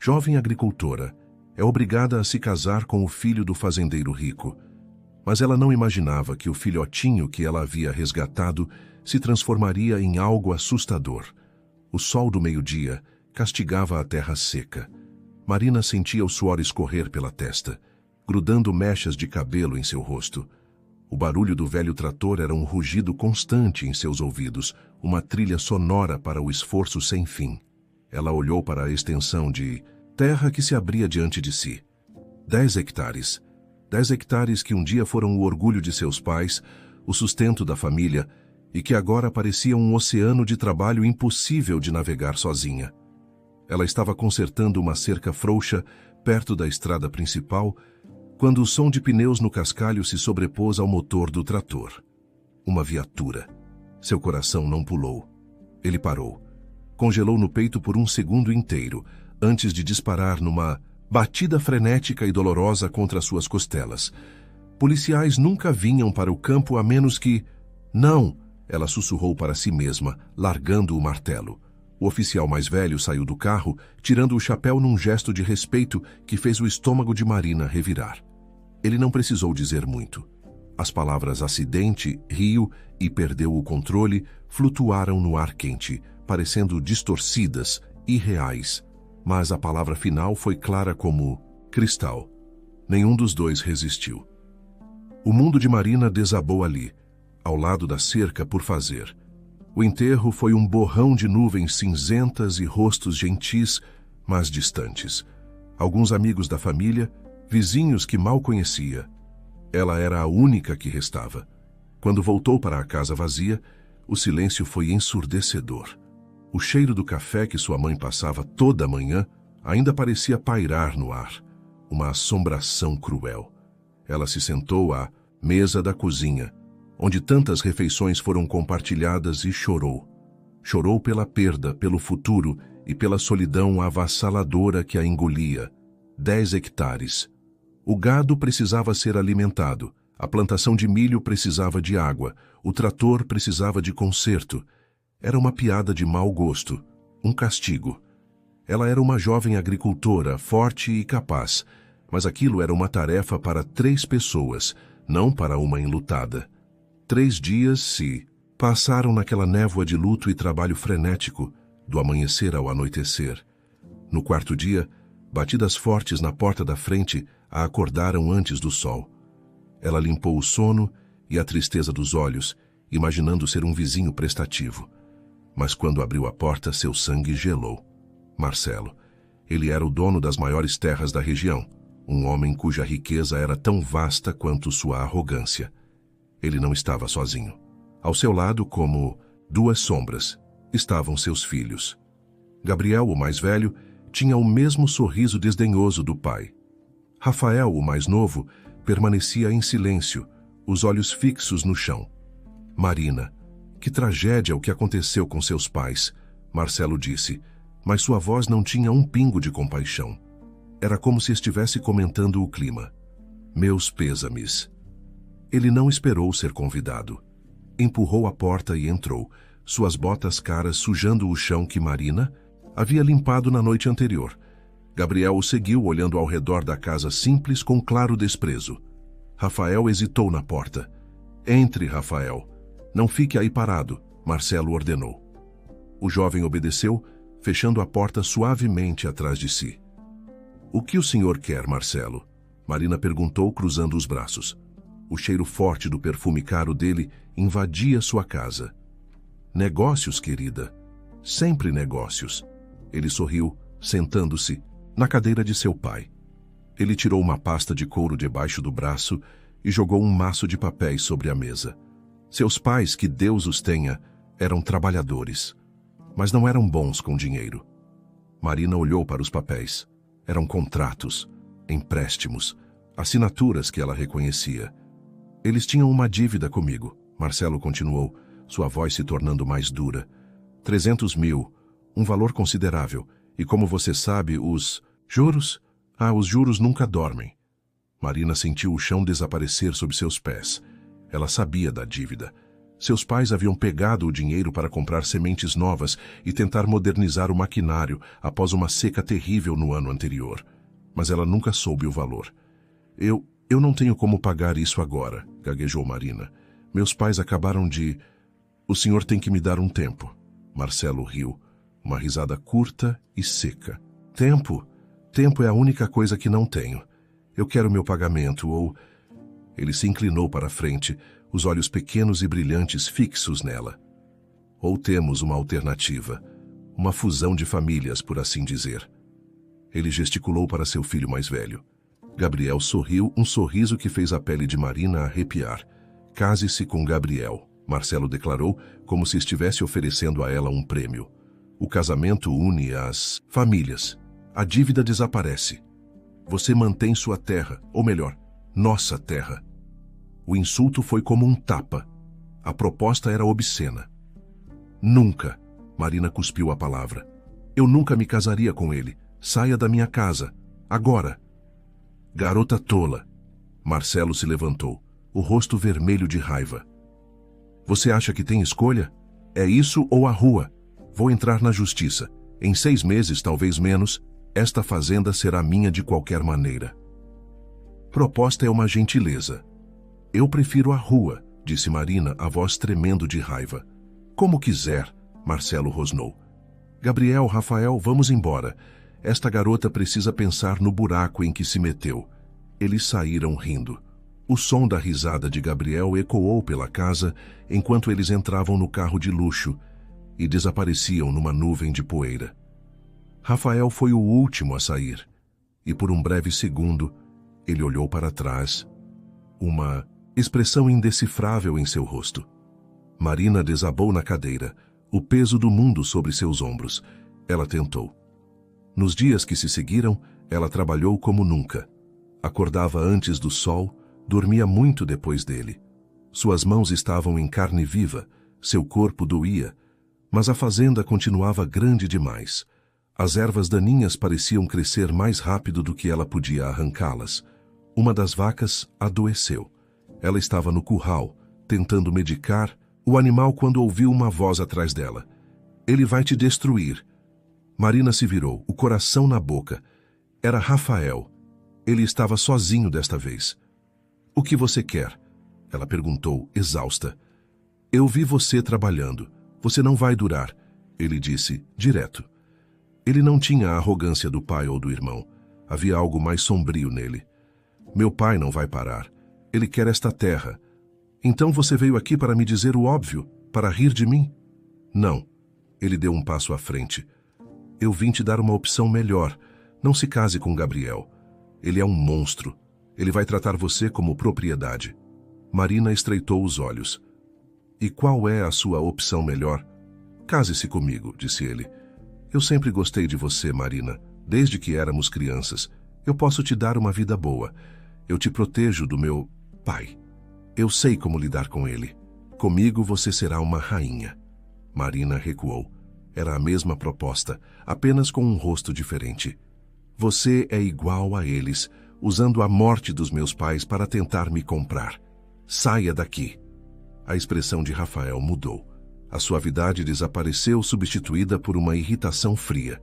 jovem agricultora, é obrigada a se casar com o filho do fazendeiro rico. Mas ela não imaginava que o filhotinho que ela havia resgatado se transformaria em algo assustador. O sol do meio-dia castigava a terra seca. Marina sentia o suor escorrer pela testa, grudando mechas de cabelo em seu rosto. O barulho do velho trator era um rugido constante em seus ouvidos, uma trilha sonora para o esforço sem fim. Ela olhou para a extensão de terra que se abria diante de si. 10 hectares. 10 hectares que um dia foram o orgulho de seus pais, o sustento da família, e que agora pareciam um oceano de trabalho impossível de navegar sozinha. Ela estava consertando uma cerca frouxa perto da estrada principal, quando o som de pneus no cascalho se sobrepôs ao motor do trator. Uma viatura. Seu coração não pulou. Ele parou. Congelou no peito por um segundo inteiro, antes de disparar numa batida frenética e dolorosa contra suas costelas. Policiais nunca vinham para o campo a menos que... Não! Ela sussurrou para si mesma, largando o martelo. O oficial mais velho saiu do carro, tirando o chapéu num gesto de respeito que fez o estômago de Marina revirar. Ele não precisou dizer muito. As palavras acidente, rio e perdeu o controle flutuaram no ar quente, parecendo distorcidas, irreais. Mas a palavra final foi clara como cristal. Nenhum dos dois resistiu. O mundo de Marina desabou ali, ao lado da cerca por fazer. O enterro foi um borrão de nuvens cinzentas e rostos gentis, mas distantes. Alguns amigos da família, vizinhos que mal conhecia. Ela era a única que restava. Quando voltou para a casa vazia, o silêncio foi ensurdecedor. O cheiro do café que sua mãe passava toda manhã ainda parecia pairar no ar, uma assombração cruel. Ela se sentou à mesa da cozinha, onde tantas refeições foram compartilhadas, e chorou. Chorou pela perda, pelo futuro e pela solidão avassaladora que a engolia. 10 hectares. O gado precisava ser alimentado, a plantação de milho precisava de água, o trator precisava de conserto. Era uma piada de mau gosto, um castigo. Ela era uma jovem agricultora, forte e capaz, mas aquilo era uma tarefa para 3 pessoas, não para uma enlutada. 3 dias se passaram naquela névoa de luto e trabalho frenético, do amanhecer ao anoitecer. No 4º dia, batidas fortes na porta da frente a acordaram antes do sol. Ela limpou o sono e a tristeza dos olhos, imaginando ser um vizinho prestativo. Mas quando abriu a porta, seu sangue gelou. Marcelo. Ele era o dono das maiores terras da região, um homem cuja riqueza era tão vasta quanto sua arrogância. Ele não estava sozinho. Ao seu lado, como 2 sombras, estavam seus filhos. Gabriel, o mais velho, tinha o mesmo sorriso desdenhoso do pai. Rafael, o mais novo, permanecia em silêncio, os olhos fixos no chão. Marina, que tragédia o que aconteceu com seus pais, Marcelo disse, mas sua voz não tinha um pingo de compaixão. Era como se estivesse comentando o clima. Meus pêsames. Ele não esperou ser convidado. Empurrou a porta e entrou, suas botas caras sujando o chão que Marina havia limpado na noite anterior. Gabriel o seguiu olhando ao redor da casa simples com claro desprezo. Rafael hesitou na porta. Entre, Rafael. Não fique aí parado, Marcelo ordenou. O jovem obedeceu, fechando a porta suavemente atrás de si. O que o senhor quer, Marcelo? Marina perguntou, cruzando os braços. O cheiro forte do perfume caro dele invadia sua casa. Negócios, querida. Sempre negócios. Ele sorriu, sentando-se na cadeira de seu pai. Ele tirou uma pasta de couro debaixo do braço e jogou um maço de papéis sobre a mesa. Seus pais, que Deus os tenha, eram trabalhadores, mas não eram bons com dinheiro. Marina olhou para os papéis. Eram contratos, empréstimos, assinaturas que ela reconhecia. Eles tinham uma dívida comigo, Marcelo continuou, sua voz se tornando mais dura. 300 mil, um valor considerável, e como você sabe, os juros? Os juros nunca dormem. Marina sentiu o chão desaparecer sob seus pés. Ela sabia da dívida. Seus pais haviam pegado o dinheiro para comprar sementes novas e tentar modernizar o maquinário após uma seca terrível no ano anterior. Mas ela nunca soube o valor. Eu não tenho como pagar isso agora, gaguejou Marina. Meus pais acabaram de... O senhor tem que me dar um tempo. Marcelo riu, uma risada curta e seca. Tempo? Tempo é a única coisa que não tenho. Eu quero meu pagamento, ou... Ele se inclinou para a frente, os olhos pequenos e brilhantes fixos nela. Ou temos uma alternativa, uma fusão de famílias, por assim dizer. Ele gesticulou para seu filho mais velho. Gabriel sorriu, um sorriso que fez a pele de Marina arrepiar. Case-se com Gabriel, Marcelo declarou, como se estivesse oferecendo a ela um prêmio. O casamento une as famílias. A dívida desaparece. Você mantém sua terra, ou melhor, nossa terra. O insulto foi como um tapa. A proposta era obscena. Nunca, Marina cuspiu a palavra. Eu nunca me casaria com ele. Saia da minha casa. Agora. Garota tola. Marcelo se levantou, o rosto vermelho de raiva. Você acha que tem escolha? É isso ou a rua? Vou entrar na justiça. Em 6 meses, talvez menos, esta fazenda será minha de qualquer maneira. Proposta é uma gentileza. Eu prefiro a rua, disse Marina, a voz tremendo de raiva. Como quiser, Marcelo rosnou. Gabriel, Rafael, vamos embora. Esta garota precisa pensar no buraco em que se meteu. Eles saíram rindo. O som da risada de Gabriel ecoou pela casa enquanto eles entravam no carro de luxo e desapareciam numa nuvem de poeira. Rafael foi o último a sair, e por um breve segundo, ele olhou para trás. Uma expressão indecifrável em seu rosto. Marina desabou na cadeira, o peso do mundo sobre seus ombros. Ela tentou. Nos dias que se seguiram, ela trabalhou como nunca. Acordava antes do sol, dormia muito depois dele. Suas mãos estavam em carne viva, seu corpo doía, mas a fazenda continuava grande demais. As ervas daninhas pareciam crescer mais rápido do que ela podia arrancá-las. Uma das vacas adoeceu. Ela estava no curral, tentando medicar o animal quando ouviu uma voz atrás dela. Ele vai te destruir. Marina se virou, o coração na boca. Era Rafael. Ele estava sozinho desta vez. O que você quer? Ela perguntou, exausta. Eu vi você trabalhando. Você não vai durar, ele disse, direto. Ele não tinha a arrogância do pai ou do irmão. Havia algo mais sombrio nele. Meu pai não vai parar. Ele quer esta terra. Então você veio aqui para me dizer o óbvio, para rir de mim? Não. Ele deu um passo à frente. Eu vim te dar uma opção melhor. Não se case com Gabriel. Ele é um monstro. Ele vai tratar você como propriedade. Marina estreitou os olhos. E qual é a sua opção melhor? Case-se comigo, disse ele. Eu sempre gostei de você, Marina, desde que éramos crianças. Eu posso te dar uma vida boa. Eu te protejo do meu pai. Eu sei como lidar com ele. Comigo você será uma rainha. Marina recuou. Era a mesma proposta, apenas com um rosto diferente. Você é igual a eles, usando a morte dos meus pais para tentar me comprar. Saia daqui. A expressão de Rafael mudou. A suavidade desapareceu, substituída por uma irritação fria.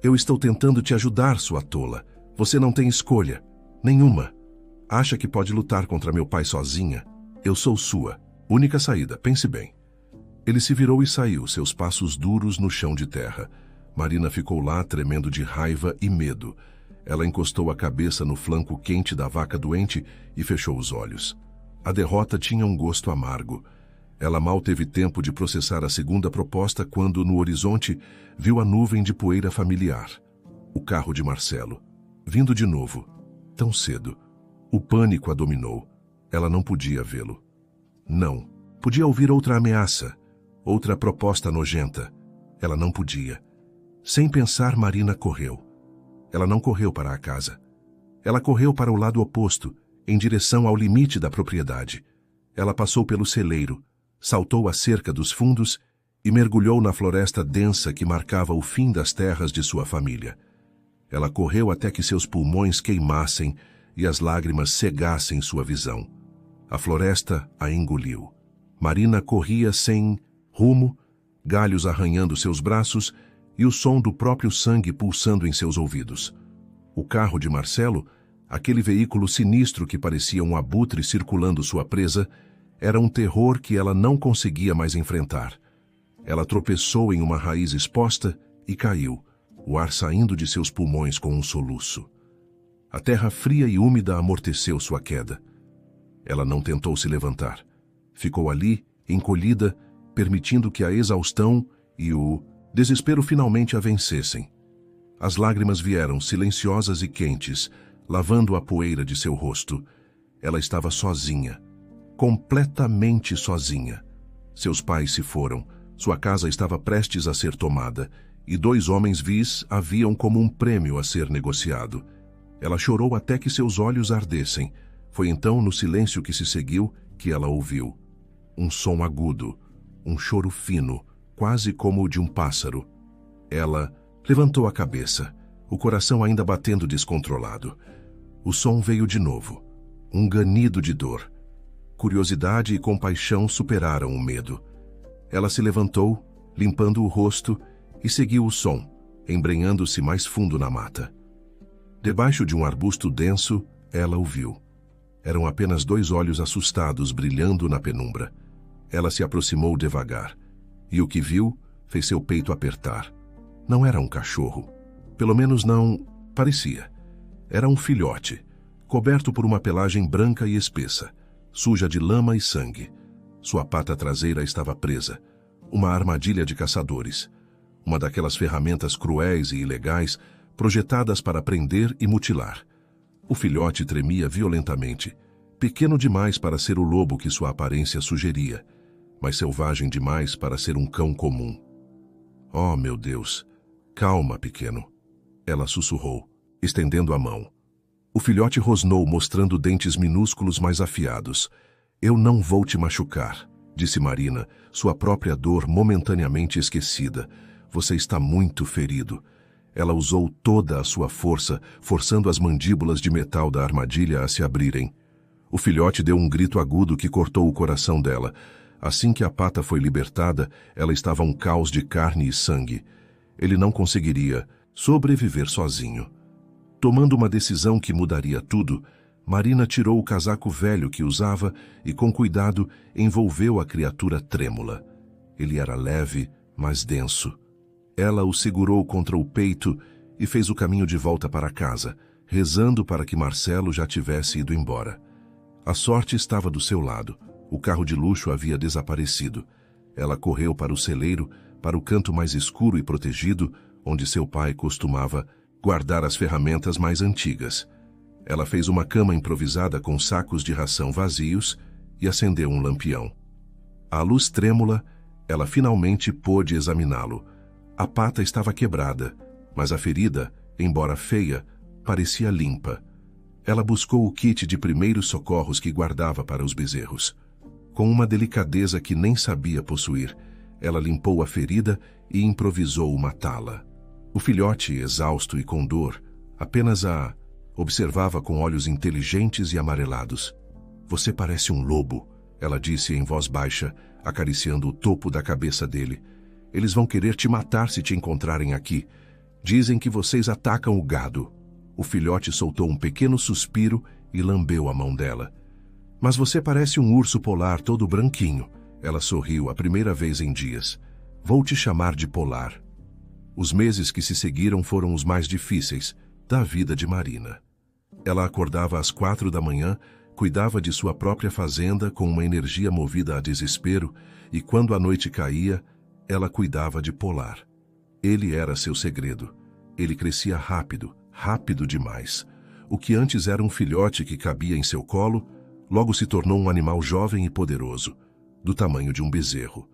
Eu estou tentando te ajudar, sua tola. Você não tem escolha. Nenhuma. Acha que pode lutar contra meu pai sozinha? Eu sou sua. Única saída, pense bem. Ele se virou e saiu, seus passos duros no chão de terra. Marina ficou lá, tremendo de raiva e medo. Ela encostou a cabeça no flanco quente da vaca doente e fechou os olhos. A derrota tinha um gosto amargo. Ela mal teve tempo de processar a segunda proposta quando, no horizonte, viu a nuvem de poeira familiar. O carro de Marcelo. Vindo de novo. Tão cedo. O pânico a dominou. Ela não podia vê-lo. Não. Podia ouvir outra ameaça. Outra proposta nojenta. Ela não podia. Sem pensar, Marina correu. Ela não correu para a casa. Ela correu para o lado oposto, em direção ao limite da propriedade. Ela passou pelo celeiro, saltou a cerca dos fundos e mergulhou na floresta densa que marcava o fim das terras de sua família. Ela correu até que seus pulmões queimassem e as lágrimas cegassem sua visão. A floresta a engoliu. Marina corria sem rumo, galhos arranhando seus braços e o som do próprio sangue pulsando em seus ouvidos. O carro de Marcelo, aquele veículo sinistro que parecia um abutre circulando sua presa, era um terror que ela não conseguia mais enfrentar. Ela tropeçou em uma raiz exposta e caiu, o ar saindo de seus pulmões com um soluço. A terra fria e úmida amorteceu sua queda. Ela não tentou se levantar. Ficou ali, encolhida, permitindo que a exaustão e o desespero finalmente a vencessem. As lágrimas vieram silenciosas e quentes, lavando a poeira de seu rosto. Ela estava sozinha, completamente sozinha. Seus pais se foram, sua casa estava prestes a ser tomada, e 2 homens vis a viam como um prêmio a ser negociado. Ela chorou até que seus olhos ardessem. Foi então, no silêncio que se seguiu, que ela ouviu. Um som agudo, um choro fino, quase como o de um pássaro. Ela levantou a cabeça, o coração ainda batendo descontrolado. O som veio de novo, um ganido de dor. Curiosidade e compaixão superaram o medo. Ela se levantou, limpando o rosto, e seguiu o som, embrenhando-se mais fundo na mata. Debaixo de um arbusto denso, ela o viu. Eram apenas 2 olhos assustados brilhando na penumbra. Ela se aproximou devagar, e o que viu fez seu peito apertar. Não era um cachorro. Pelo menos não parecia. Era um filhote, coberto por uma pelagem branca e espessa, suja de lama e sangue. Sua pata traseira estava presa, uma armadilha de caçadores, uma daquelas ferramentas cruéis e ilegais projetadas para prender e mutilar. O filhote tremia violentamente, pequeno demais para ser o lobo que sua aparência sugeria, mas selvagem demais para ser um cão comum. Oh, meu Deus! Calma, pequeno. Ela sussurrou, estendendo a mão. O filhote rosnou, mostrando dentes minúsculos mais afiados. Eu não vou te machucar, disse Marina, sua própria dor momentaneamente esquecida. Você está muito ferido. Ela usou toda a sua força, forçando as mandíbulas de metal da armadilha a se abrirem. O filhote deu um grito agudo que cortou o coração dela. Assim que a pata foi libertada, ela estava um caos de carne e sangue. Ele não conseguiria sobreviver sozinho. Tomando uma decisão que mudaria tudo, Marina tirou o casaco velho que usava e, com cuidado, envolveu a criatura trêmula. Ele era leve, mas denso. Ela o segurou contra o peito e fez o caminho de volta para casa, rezando para que Marcelo já tivesse ido embora. A sorte estava do seu lado. O carro de luxo havia desaparecido. Ela correu para o celeiro, para o canto mais escuro e protegido, onde seu pai costumava guardar as ferramentas mais antigas. Ela fez uma cama improvisada com sacos de ração vazios e acendeu um lampião. À luz trêmula, ela finalmente pôde examiná-lo. A pata estava quebrada, mas a ferida, embora feia, parecia limpa. Ela buscou o kit de primeiros socorros que guardava para os bezerros. Com uma delicadeza que nem sabia possuir, ela limpou a ferida e improvisou uma tala. O filhote, exausto e com dor, apenas a observava com olhos inteligentes e amarelados. Você parece um lobo, ela disse em voz baixa, acariciando o topo da cabeça dele. Eles vão querer te matar se te encontrarem aqui. Dizem que vocês atacam o gado. O filhote soltou um pequeno suspiro e lambeu a mão dela. Mas você parece um urso polar todo branquinho. Ela sorriu a primeira vez em dias. Vou te chamar de Polar. Os meses que se seguiram foram os mais difíceis da vida de Marina. Ela acordava às 4 da manhã, cuidava de sua própria fazenda com uma energia movida a desespero, e quando a noite caía, ela cuidava de Polar. Ele era seu segredo. Ele crescia rápido, rápido demais. O que antes era um filhote que cabia em seu colo, logo se tornou um animal jovem e poderoso, do tamanho de um bezerro.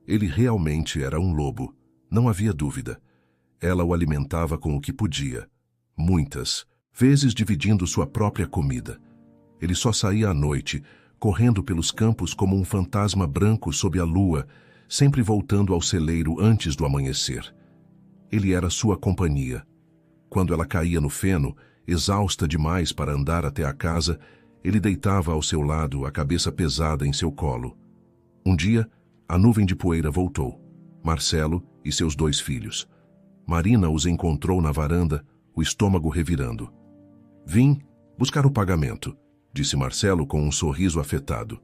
Ele realmente era um lobo, não havia dúvida. Ela o alimentava com o que podia, muitas vezes dividindo sua própria comida. Ele só saía à noite, correndo pelos campos como um fantasma branco sob a lua, sempre voltando ao celeiro antes do amanhecer. Ele era sua companhia. Quando ela caía no feno, exausta demais para andar até a casa, ele deitava ao seu lado, a cabeça pesada em seu colo. Um dia, a nuvem de poeira voltou. Marcelo e seus 2 filhos. Marina os encontrou na varanda, o estômago revirando. Vim buscar o pagamento, disse Marcelo com um sorriso afetado.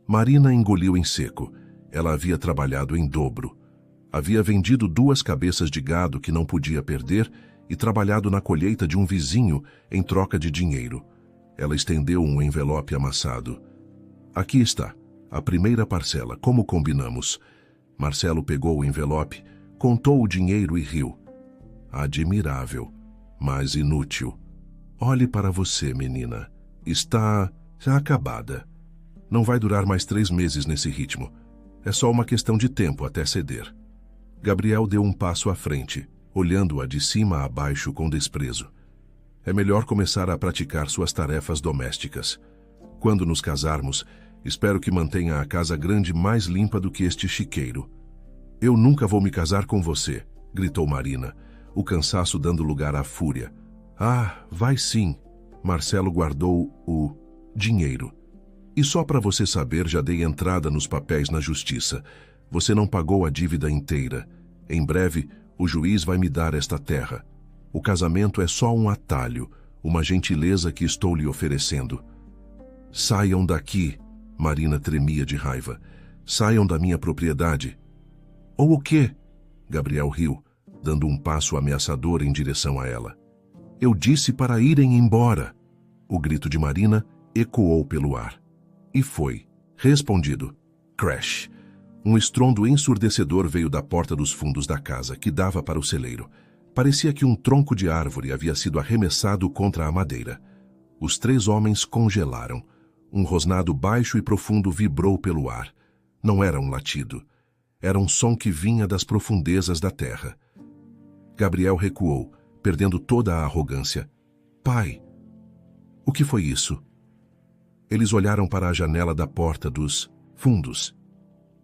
Marina engoliu em seco. Ela havia trabalhado em dobro. Havia vendido 2 cabeças de gado que não podia perder e trabalhado na colheita de um vizinho em troca de dinheiro. Ela estendeu um envelope amassado. Aqui está, a primeira parcela, como combinamos. Marcelo pegou o envelope, contou o dinheiro e riu. Admirável, mas inútil. Olhe para você, menina. Está acabada. Não vai durar mais 3 meses nesse ritmo. É só uma questão de tempo até ceder. Gabriel deu um passo à frente, olhando-a de cima a baixo com desprezo. É melhor começar a praticar suas tarefas domésticas. Quando nos casarmos, espero que mantenha a casa grande mais limpa do que este chiqueiro. Eu nunca vou me casar com você, gritou Marina, o cansaço dando lugar à fúria. Ah, vai sim. Marcelo guardou o dinheiro. E só para você saber, já dei entrada nos papéis na justiça. Você não pagou a dívida inteira. Em breve, o juiz vai me dar esta terra. O casamento é só um atalho, uma gentileza que estou lhe oferecendo. Saiam daqui. Marina tremia de raiva. Saiam da minha propriedade. Ou o quê? Gabriel riu, dando um passo ameaçador em direção a ela. Eu disse para irem embora. O grito de Marina ecoou pelo ar. E foi respondido. Crash. Um estrondo ensurdecedor veio da porta dos fundos da casa, que dava para o celeiro. Parecia que um tronco de árvore havia sido arremessado contra a madeira. Os 3 homens congelaram. Um rosnado baixo e profundo vibrou pelo ar. Não era um latido. Era um som que vinha das profundezas da terra. Gabriel recuou, perdendo toda a arrogância. Pai! O que foi isso? Eles olharam para a janela da porta dos fundos.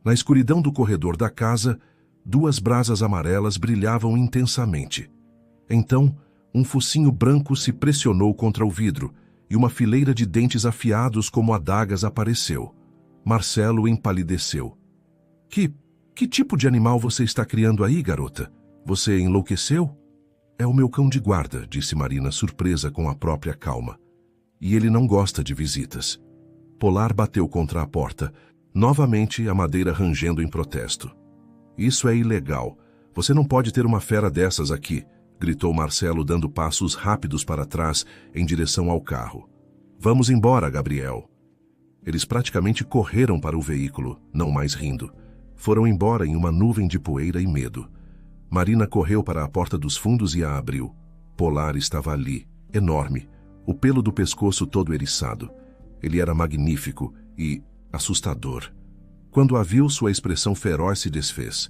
Na escuridão do corredor da casa, 2 brasas amarelas brilhavam intensamente. Então, um focinho branco se pressionou contra o vidro e uma fileira de dentes afiados como adagas apareceu. Marcelo empalideceu. Que tipo de animal você está criando aí, garota? Você enlouqueceu? É o meu cão de guarda, disse Marina, surpresa com a própria calma. E ele não gosta de visitas. Polar bateu contra a porta, novamente a madeira rangendo em protesto. Isso é ilegal. Você não pode ter uma fera dessas aqui, gritou Marcelo, dando passos rápidos para trás em direção ao carro. Vamos embora, Gabriel. Eles praticamente correram para o veículo, não mais rindo. Foram embora em uma nuvem de poeira e medo. Marina correu para a porta dos fundos e a abriu. Polar estava ali, enorme, o pelo do pescoço todo eriçado. Ele era magnífico e assustador. Quando a viu, sua expressão feroz se desfez.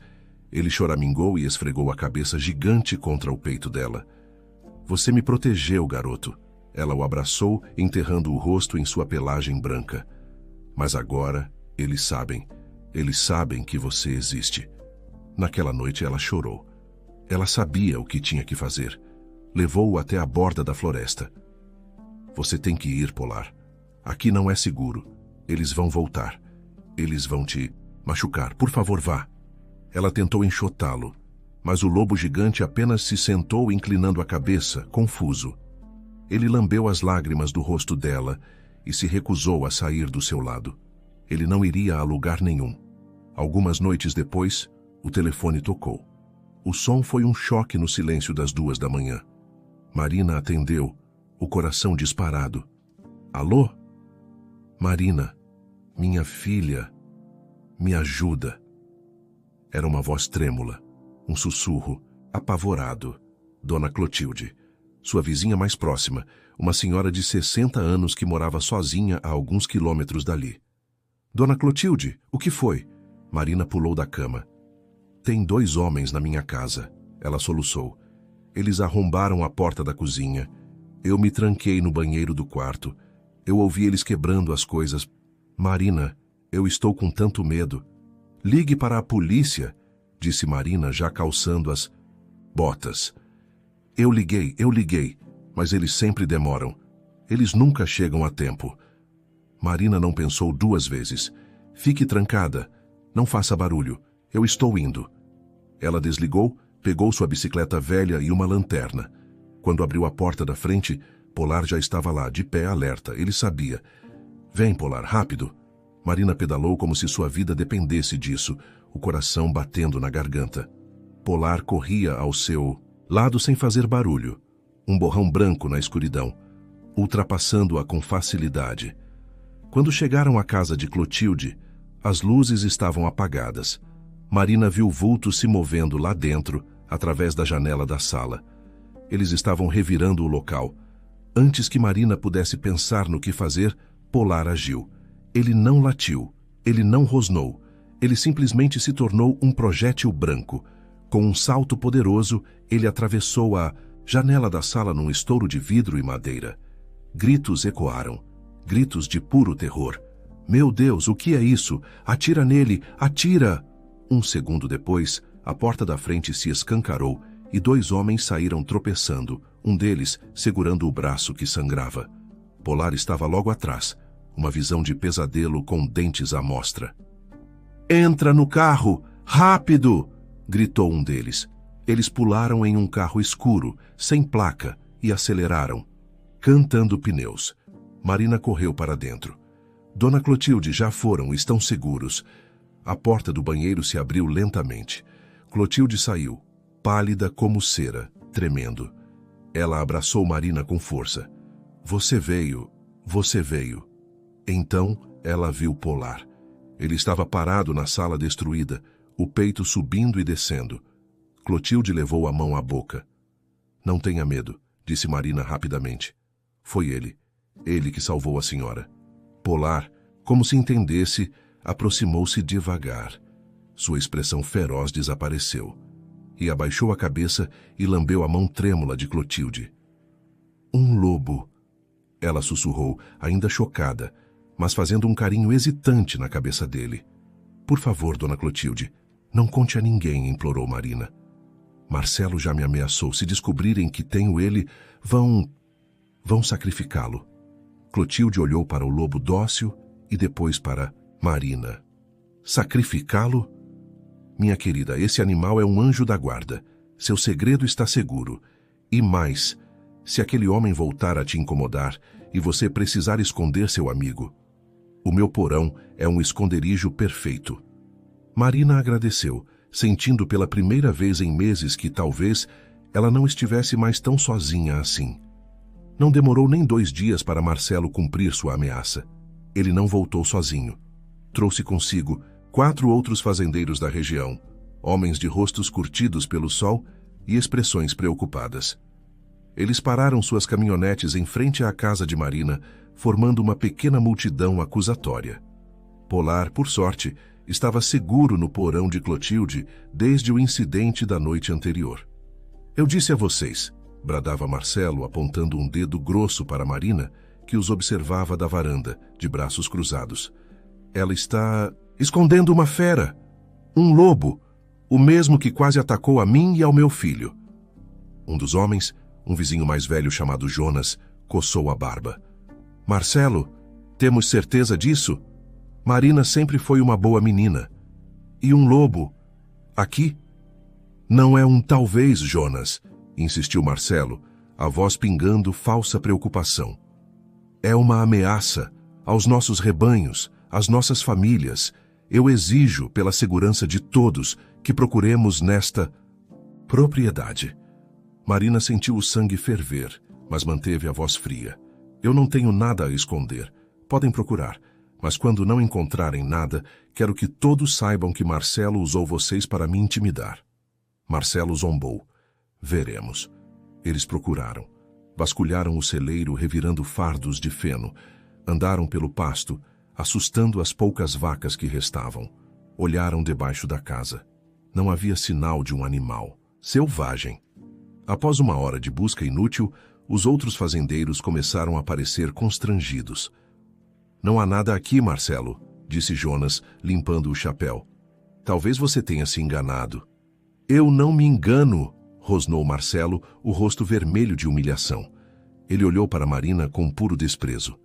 Ele choramingou e esfregou a cabeça gigante contra o peito dela. Você me protegeu, garoto. Ela o abraçou, enterrando o rosto em sua pelagem branca. Mas agora, eles sabem que você existe. Naquela noite ela chorou. Ela sabia o que tinha que fazer. Levou-o até a borda da floresta. Você tem que ir, Polar. Aqui não é seguro. Eles vão voltar. Eles vão te machucar. Por favor, vá. Ela tentou enxotá-lo, mas o lobo gigante apenas se sentou inclinando a cabeça, confuso. Ele lambeu as lágrimas do rosto dela e se recusou a sair do seu lado. Ele não iria a lugar nenhum. Algumas noites depois, o telefone tocou. O som foi um choque no silêncio das 2 da manhã. Marina atendeu, o coração disparado. Alô? Marina, minha filha, me ajuda. Era uma voz trêmula, um sussurro, apavorado. Dona Clotilde, sua vizinha mais próxima, uma senhora de 60 anos que morava sozinha a alguns quilômetros dali. Dona Clotilde, o que foi? Marina pulou da cama. Tem 2 homens na minha casa, ela soluçou. Eles arrombaram a porta da cozinha. Eu me tranquei no banheiro do quarto. Eu ouvi eles quebrando as coisas. Marina, eu estou com tanto medo. Ligue para a polícia, disse Marina, já calçando as botas. Eu liguei, mas eles sempre demoram. Eles nunca chegam a tempo. Marina não pensou 2 vezes. Fique trancada, Não faça barulho. Eu estou indo. Ela desligou, pegou sua bicicleta velha e uma lanterna. Quando abriu a porta da frente, Polar já estava lá, de pé, alerta. Ele sabia. Vem, Polar, rápido. Marina pedalou como se sua vida dependesse disso, o coração batendo na garganta. Polar corria ao seu lado sem fazer barulho, um borrão branco na escuridão, ultrapassando-a com facilidade. Quando chegaram à casa de Clotilde, as luzes estavam apagadas. Marina viu vultos se movendo lá dentro, através da janela da sala. Eles estavam revirando o local. Antes que Marina pudesse pensar no que fazer, Polar agiu. Ele não latiu, ele não rosnou. Ele simplesmente se tornou um projétil branco. Com um salto poderoso, ele atravessou a janela da sala num estouro de vidro e madeira. Gritos ecoaram. Gritos de puro terror. Meu Deus, o que é isso? Atira nele! Atira! Um segundo depois, a porta da frente se escancarou e 2 homens saíram tropeçando, um deles segurando o braço que sangrava. Polar estava logo atrás, uma visão de pesadelo com dentes à mostra. Entra no carro! Rápido! Gritou um deles. Eles pularam em um carro escuro, sem placa, e aceleraram, cantando pneus. Marina correu para dentro. Dona Clotilde, já foram, estão seguros. A porta do banheiro se abriu lentamente. Clotilde saiu, pálida como cera, tremendo. Ela abraçou Marina com força. Você veio, você veio. Então ela viu Polar. Ele estava parado na sala destruída, o peito subindo e descendo. Clotilde levou a mão à boca. Não tenha medo, disse Marina rapidamente. Foi ele que salvou a senhora. Polar, como se entendesse, aproximou-se devagar. Sua expressão feroz desapareceu. E abaixou a cabeça e lambeu a mão trêmula de Clotilde. Um lobo, ela sussurrou, ainda chocada, mas fazendo um carinho hesitante na cabeça dele. Por favor, Dona Clotilde, não conte a ninguém, implorou Marina. Marcelo já me ameaçou. Se descobrirem que tenho ele, vão sacrificá-lo. Clotilde olhou para o lobo dócil e depois para Marina. Sacrificá-lo? Minha querida, esse animal é um anjo da guarda. Seu segredo está seguro. E mais, se aquele homem voltar a te incomodar e você precisar esconder seu amigo, o meu porão é um esconderijo perfeito. Marina agradeceu, sentindo pela primeira vez em meses que talvez ela não estivesse mais tão sozinha assim. Não demorou nem 2 dias para Marcelo cumprir sua ameaça. Ele não voltou sozinho. Trouxe consigo 4 outros fazendeiros da região, homens de rostos curtidos pelo sol e expressões preocupadas. Eles pararam suas caminhonetes em frente à casa de Marina, formando uma pequena multidão acusatória. Polar, por sorte, estava seguro no porão de Clotilde desde o incidente da noite anterior. Eu disse a vocês, bradava Marcelo, apontando um dedo grosso para Marina, que os observava da varanda, de braços cruzados. Ela está escondendo uma fera, um lobo, o mesmo que quase atacou a mim e ao meu filho. Um dos homens, um vizinho mais velho chamado Jonas, coçou a barba. Marcelo, temos certeza disso? Marina sempre foi uma boa menina. E um lobo? Aqui? Não é um talvez, Jonas, insistiu Marcelo, a voz pingando falsa preocupação. É uma ameaça aos nossos rebanhos, às nossas famílias. Eu exijo, pela segurança de todos, que procuremos nesta propriedade. Marina sentiu o sangue ferver, mas manteve a voz fria. Eu não tenho nada a esconder. Podem procurar. Mas quando não encontrarem nada, quero que todos saibam que Marcelo usou vocês para me intimidar. Marcelo zombou. Veremos. Eles procuraram. Vasculharam o celeiro revirando fardos de feno. Andaram pelo pasto, assustando as poucas vacas que restavam. Olharam debaixo da casa. Não havia sinal de um animal. Selvagem. Após 1 hora de busca inútil, os outros fazendeiros começaram a parecer constrangidos. Não há nada aqui, Marcelo, disse Jonas, limpando o chapéu. Talvez você tenha se enganado. Eu não me engano, rosnou Marcelo, o rosto vermelho de humilhação. Ele olhou para Marina com puro desprezo.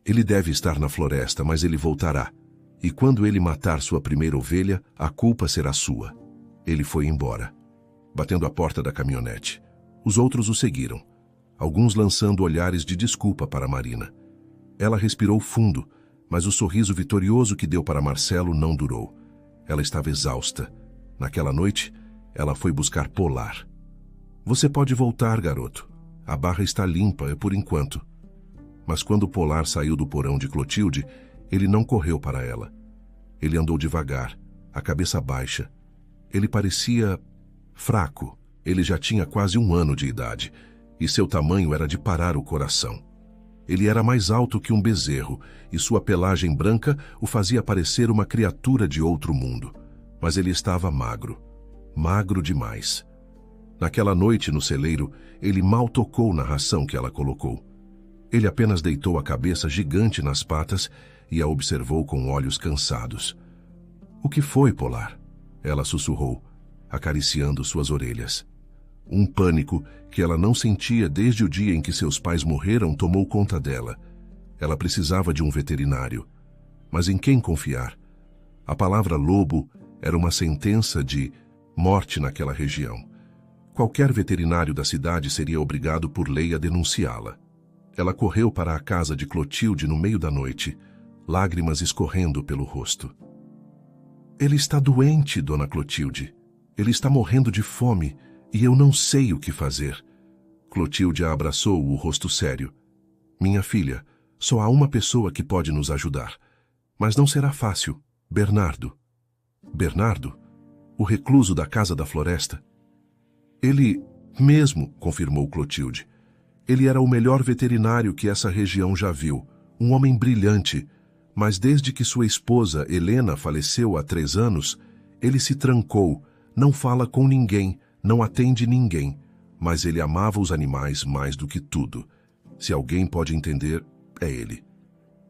Ele deve estar na floresta, mas ele voltará. E quando ele matar sua primeira ovelha, a culpa será sua. Ele foi embora, batendo a porta da caminhonete. Os outros o seguiram, alguns lançando olhares de desculpa para Marina. Ela respirou fundo, mas o sorriso vitorioso que deu para Marcelo não durou. Ela estava exausta. Naquela noite, ela foi buscar Polar. Você pode voltar, garoto. A barra está limpa, por enquanto. Mas quando Polar saiu do porão de Clotilde, ele não correu para ela. Ele andou devagar, a cabeça baixa. Ele parecia fraco. Ele já tinha quase 1 ano de idade, e seu tamanho era de parar o coração. Ele era mais alto que um bezerro, e sua pelagem branca o fazia parecer uma criatura de outro mundo. Mas ele estava magro. Magro demais. Naquela noite no celeiro, ele mal tocou na ração que ela colocou. Ele apenas deitou a cabeça gigante nas patas e a observou com olhos cansados. — O que foi, Polar? Ela sussurrou, acariciando suas orelhas. Um pânico que ela não sentia desde o dia em que seus pais morreram tomou conta dela. Ela precisava de um veterinário. Mas em quem confiar? A palavra lobo era uma sentença de morte naquela região. Qualquer veterinário da cidade seria obrigado por lei a denunciá-la. Ela correu para a casa de Clotilde no meio da noite, lágrimas escorrendo pelo rosto. — Ele está doente, dona Clotilde. Ele está morrendo de fome e eu não sei o que fazer. Clotilde a abraçou, o rosto sério. — Minha filha, só há uma pessoa que pode nos ajudar. Mas não será fácil. Bernardo. — Bernardo? O recluso da Casa da Floresta? — Ele mesmo, confirmou Clotilde. Ele era o melhor veterinário que essa região já viu, um homem brilhante, mas desde que sua esposa, Helena, faleceu há 3 anos, ele se trancou, não fala com ninguém, não atende ninguém, mas ele amava os animais mais do que tudo. Se alguém pode entender, é ele.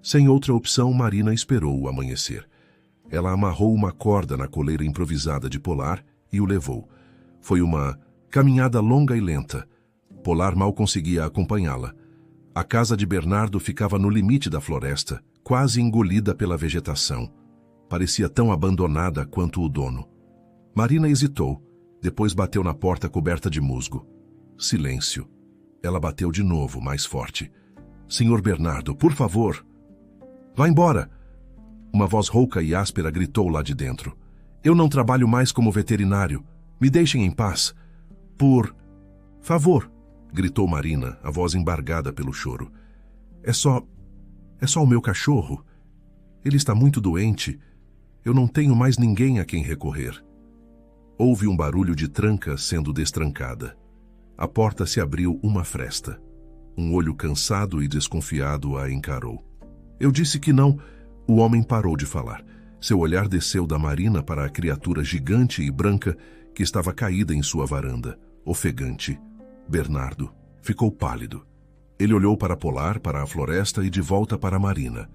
Sem outra opção, Marina esperou o amanhecer. Ela amarrou uma corda na coleira improvisada de Polar e o levou. Foi uma caminhada longa e lenta. Polar mal conseguia acompanhá-la. A casa de Bernardo ficava no limite da floresta, quase engolida pela vegetação. Parecia tão abandonada quanto o dono. Marina hesitou, depois bateu na porta coberta de musgo. Silêncio. Ela bateu de novo, mais forte. — Senhor Bernardo, por favor! — Vá embora! Uma voz rouca e áspera gritou lá de dentro. — Eu não trabalho mais como veterinário. Me deixem em paz. — Por favor! Gritou Marina, a voz embargada pelo choro. É só o meu cachorro. Ele está muito doente. Eu não tenho mais ninguém a quem recorrer. Houve um barulho de tranca sendo destrancada. A porta se abriu uma fresta. Um olho cansado e desconfiado a encarou. Eu disse que não. O homem parou de falar. Seu olhar desceu da Marina para a criatura gigante e branca que estava caída em sua varanda, ofegante. Bernardo ficou pálido. Ele olhou para Polar, para a floresta e de volta para a Marina.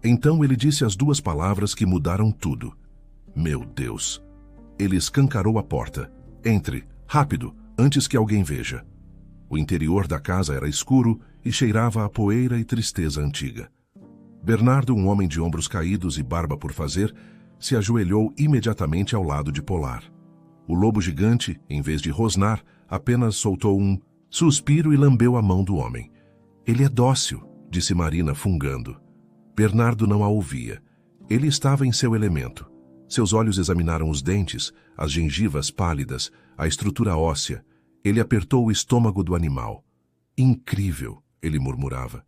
Então ele disse as 2 palavras que mudaram tudo. Meu Deus! Ele escancarou a porta. Entre, rápido, antes que alguém veja. O interior da casa era escuro e cheirava a poeira e tristeza antiga. Bernardo, um homem de ombros caídos e barba por fazer, se ajoelhou imediatamente ao lado de Polar. O lobo gigante, em vez de rosnar, apenas soltou um suspiro e lambeu a mão do homem. Ele é dócil, disse Marina, fungando. Bernardo não a ouvia. Ele estava em seu elemento. Seus olhos examinaram os dentes, as gengivas pálidas, a estrutura óssea. Ele apertou o estômago do animal. Incrível, ele murmurava.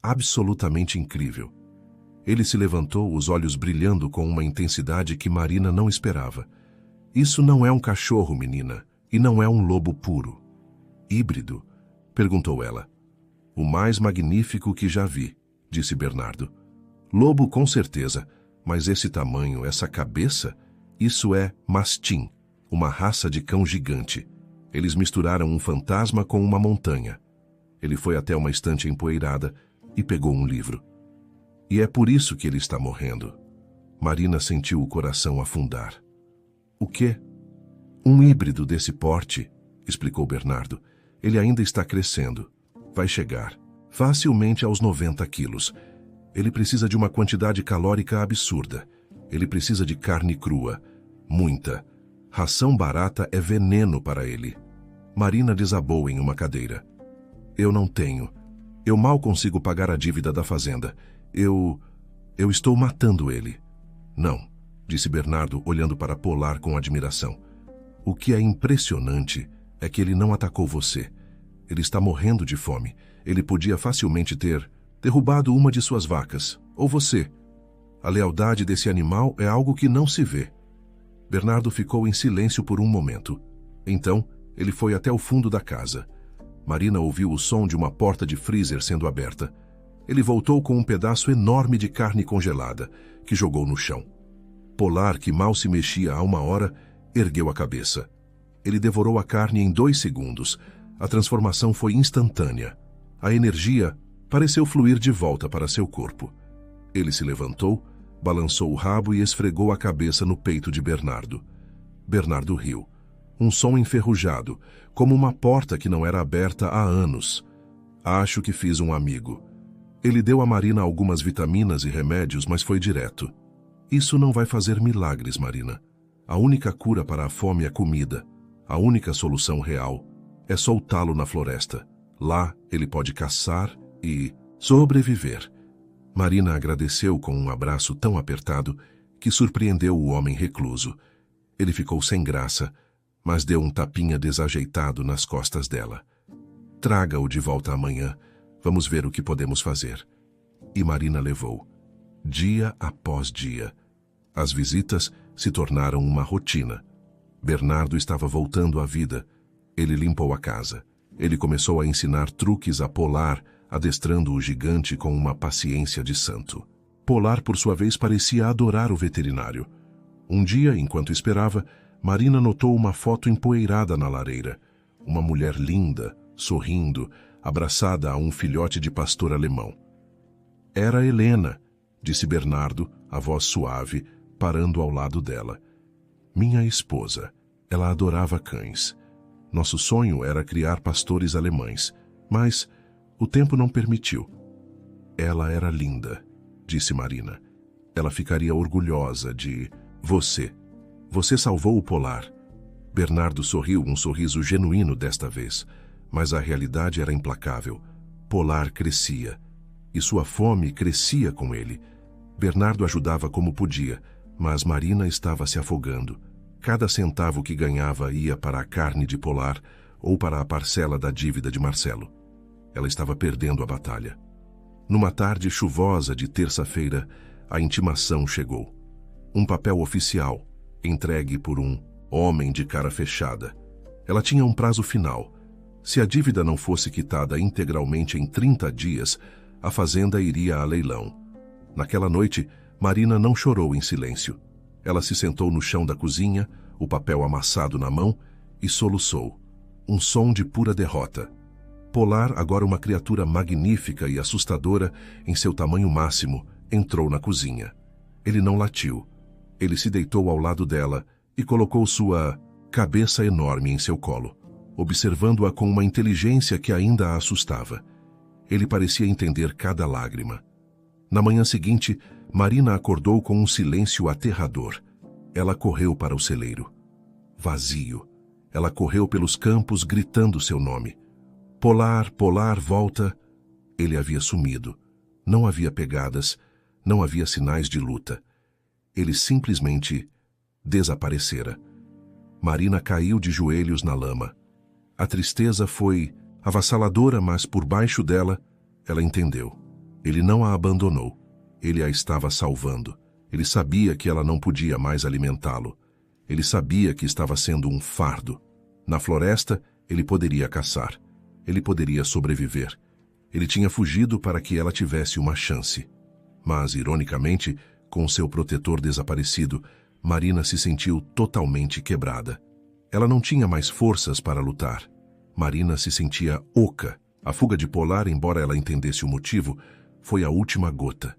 Absolutamente incrível. Ele se levantou, os olhos brilhando com uma intensidade que Marina não esperava. Isso não é um cachorro, menina, e não é um lobo puro. Híbrido? Perguntou ela. O mais magnífico que já vi, disse Bernardo. Lobo com certeza, mas esse tamanho, essa cabeça, isso é mastim, uma raça de cão gigante. Eles misturaram um fantasma com uma montanha. Ele foi até uma estante empoeirada e pegou um livro. E é por isso que ele está morrendo. Marina sentiu o coração afundar. O quê? Um híbrido desse porte, explicou Bernardo. Ele ainda está crescendo. Vai chegar, facilmente aos 90 quilos. Ele precisa de uma quantidade calórica absurda. Ele precisa de carne crua. Muita. Ração barata é veneno para ele. Marina desabou em uma cadeira. Eu não tenho. Eu mal consigo pagar a dívida da fazenda. Eu estou matando ele. Não, disse Bernardo, olhando para Polar com admiração. O que é impressionante é que ele não atacou você. Ele está morrendo de fome. Ele podia facilmente ter derrubado uma de suas vacas, ou você. A lealdade desse animal é algo que não se vê. Bernardo ficou em silêncio por um momento. Então, ele foi até o fundo da casa. Marina ouviu o som de uma porta de freezer sendo aberta. Ele voltou com um pedaço enorme de carne congelada, que jogou no chão. Polar, que mal se mexia há uma hora, ergueu a cabeça. Ele devorou a carne em 2 segundos. A transformação foi instantânea. A energia pareceu fluir de volta para seu corpo. Ele se levantou, balançou o rabo e esfregou a cabeça no peito de Bernardo. Bernardo riu. Um som enferrujado, como uma porta que não era aberta há anos. Acho que fiz um amigo. Ele deu a Marina algumas vitaminas e remédios, mas foi direto. Isso não vai fazer milagres, Marina. A única cura para a fome é comida. A única solução real é soltá-lo na floresta. Lá ele pode caçar e sobreviver. Marina agradeceu com um abraço tão apertado que surpreendeu o homem recluso. Ele ficou sem graça, mas deu um tapinha desajeitado nas costas dela. Traga-o de volta amanhã. Vamos ver o que podemos fazer. E Marina levou. Dia após dia. As visitas se tornaram uma rotina. Bernardo estava voltando à vida. Ele limpou a casa. Ele começou a ensinar truques a Polar, adestrando o gigante com uma paciência de santo. Polar, por sua vez, parecia adorar o veterinário. Um dia, enquanto esperava, Marina notou uma foto empoeirada na lareira. Uma mulher linda, sorrindo, abraçada a um filhote de pastor alemão. Era Helena, disse Bernardo, a voz suave, parando ao lado dela. Minha esposa. Ela adorava cães. Nosso sonho era criar pastores alemães, mas o tempo não permitiu. Ela era linda, disse Marina. Ela ficaria orgulhosa de você. Você salvou o Polar. Bernardo sorriu, um sorriso genuíno desta vez, mas a realidade era implacável. Polar crescia, e sua fome crescia com ele. Bernardo ajudava como podia, mas Marina estava se afogando. Cada centavo que ganhava ia para a carne de Polar ou para a parcela da dívida de Marcelo. Ela estava perdendo a batalha. Numa tarde chuvosa de terça-feira, a intimação chegou. Um papel oficial, entregue por um homem de cara fechada. Ela tinha um prazo final. Se a dívida não fosse quitada integralmente em 30 dias, a fazenda iria a leilão. Naquela noite, Marina não chorou em silêncio. Ela se sentou no chão da cozinha, o papel amassado na mão, e soluçou. Um som de pura derrota. Polar, agora uma criatura magnífica e assustadora em seu tamanho máximo, entrou na cozinha. Ele não latiu. Ele se deitou ao lado dela e colocou sua cabeça enorme em seu colo, observando-a com uma inteligência que ainda a assustava. Ele parecia entender cada lágrima. Na manhã seguinte, Marina acordou com um silêncio aterrador. Ela correu para o celeiro. Vazio. Ela correu pelos campos gritando seu nome. Polar, Polar, volta. Ele havia sumido. Não havia pegadas, não havia sinais de luta. Ele simplesmente desaparecera. Marina caiu de joelhos na lama. A tristeza foi avassaladora, mas por baixo dela, ela entendeu. Ele não a abandonou. Ele a estava salvando. Ele sabia que ela não podia mais alimentá-lo. Ele sabia que estava sendo um fardo. Na floresta, ele poderia caçar. Ele poderia sobreviver. Ele tinha fugido para que ela tivesse uma chance. Mas, ironicamente, com seu protetor desaparecido, Marina se sentiu totalmente quebrada. Ela não tinha mais forças para lutar. Marina se sentia oca. A fuga de Polar, embora ela entendesse o motivo, foi a última gota.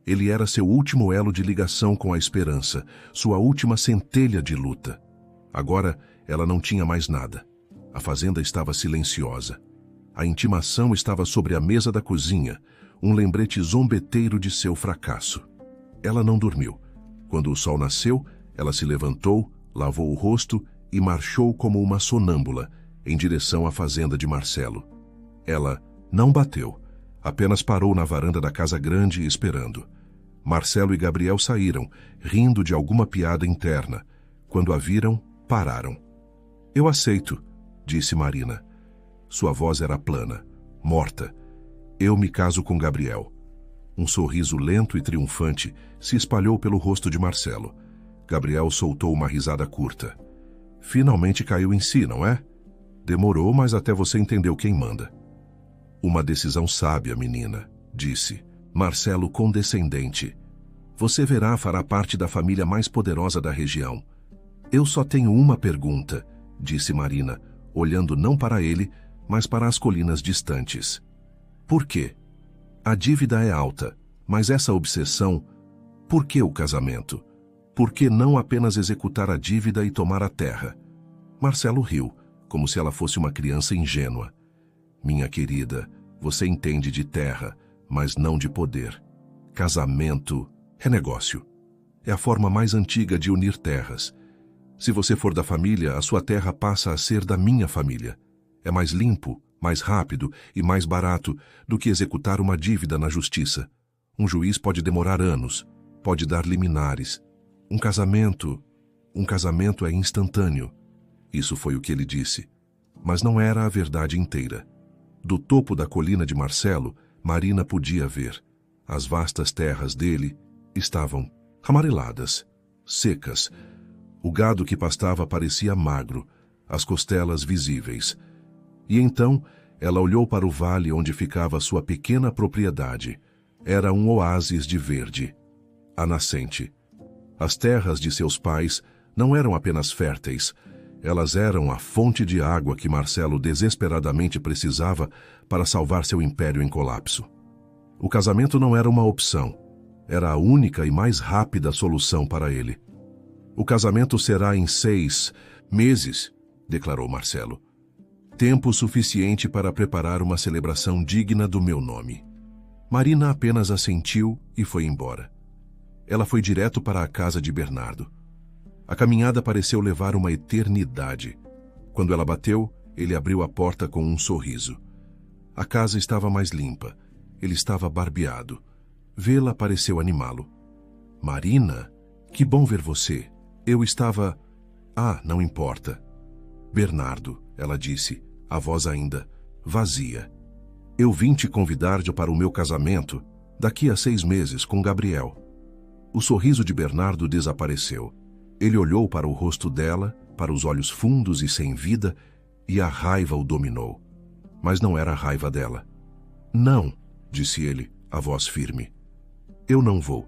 Ele era seu último elo de ligação com a esperança, sua última centelha de luta. Agora, ela não tinha mais nada. A fazenda estava silenciosa. A intimação estava sobre a mesa da cozinha, um lembrete zombeteiro de seu fracasso. Ela não dormiu. Quando o sol nasceu, ela se levantou, lavou o rosto e marchou como uma sonâmbula em direção à fazenda de Marcelo. Ela não bateu, apenas parou na varanda da casa grande esperando. Marcelo e Gabriel saíram, rindo de alguma piada interna. Quando a viram, pararam. Eu aceito, disse Marina. Sua voz era plana, morta. Eu me caso com Gabriel. Um sorriso lento e triunfante se espalhou pelo rosto de Marcelo. Gabriel soltou uma risada curta. Finalmente caiu em si, não é? Demorou, mas até você entendeu quem manda. Uma decisão sábia, menina, disse. Marcelo condescendente. Você verá, fará parte da família mais poderosa da região. Eu só tenho uma pergunta, disse Marina, olhando não para ele, mas para as colinas distantes. Por quê? A dívida é alta, mas essa obsessão... Por que o casamento? Por que não apenas executar a dívida e tomar a terra? Marcelo riu, como se ela fosse uma criança ingênua. Minha querida, você entende de terra, mas não de poder. Casamento é negócio. É a forma mais antiga de unir terras. Se você for da família, a sua terra passa a ser da minha família. É mais limpo, mais rápido e mais barato do que executar uma dívida na justiça. Um juiz pode demorar anos, pode dar liminares. Um casamento é instantâneo. Isso foi o que ele disse. Mas não era a verdade inteira. Do topo da colina de Marcelo, Marina podia ver. As vastas terras dele estavam amareladas, secas. O gado que pastava parecia magro, as costelas visíveis. E então, ela olhou para o vale onde ficava sua pequena propriedade. Era um oásis de verde. A nascente. As terras de seus pais não eram apenas férteis, elas eram a fonte de água que Marcelo desesperadamente precisava para salvar seu império em colapso. O casamento não era uma opção, era a única e mais rápida solução para ele. O casamento será em 6 meses, declarou Marcelo. Tempo suficiente para preparar uma celebração digna do meu nome. Marina apenas assentiu e foi embora. Ela foi direto para a casa de Bernardo. A caminhada pareceu levar uma eternidade. Quando ela bateu, ele abriu a porta com um sorriso. A casa estava mais limpa. Ele estava barbeado. Vê-la pareceu animá-lo. Marina, que bom ver você. Eu estava... Ah, não importa. Bernardo, ela disse, a voz ainda vazia. Eu vim te convidar para o meu casamento daqui a 6 meses com Gabriel. O sorriso de Bernardo desapareceu. Ele olhou para o rosto dela, para os olhos fundos e sem vida, e a raiva o dominou. Mas não era a raiva dela. Não, disse ele, a voz firme. Eu não vou.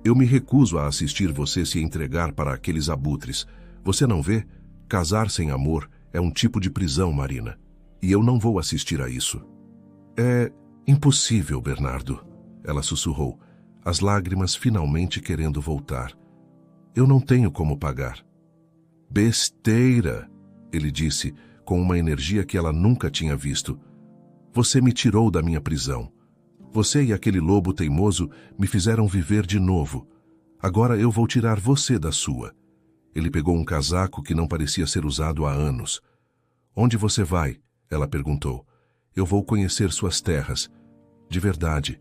Eu me recuso a assistir você se entregar para aqueles abutres. Você não vê? Casar sem amor é um tipo de prisão, Marina. E eu não vou assistir a isso. É impossível, Bernardo, ela sussurrou, as lágrimas finalmente querendo voltar. Eu não tenho como pagar. Besteira, ele disse, com uma energia que ela nunca tinha visto. Você me tirou da minha prisão. Você e aquele lobo teimoso me fizeram viver de novo. Agora eu vou tirar você da sua. Ele pegou um casaco que não parecia ser usado há anos. Onde você vai? Ela perguntou. Eu vou conhecer suas terras. De verdade.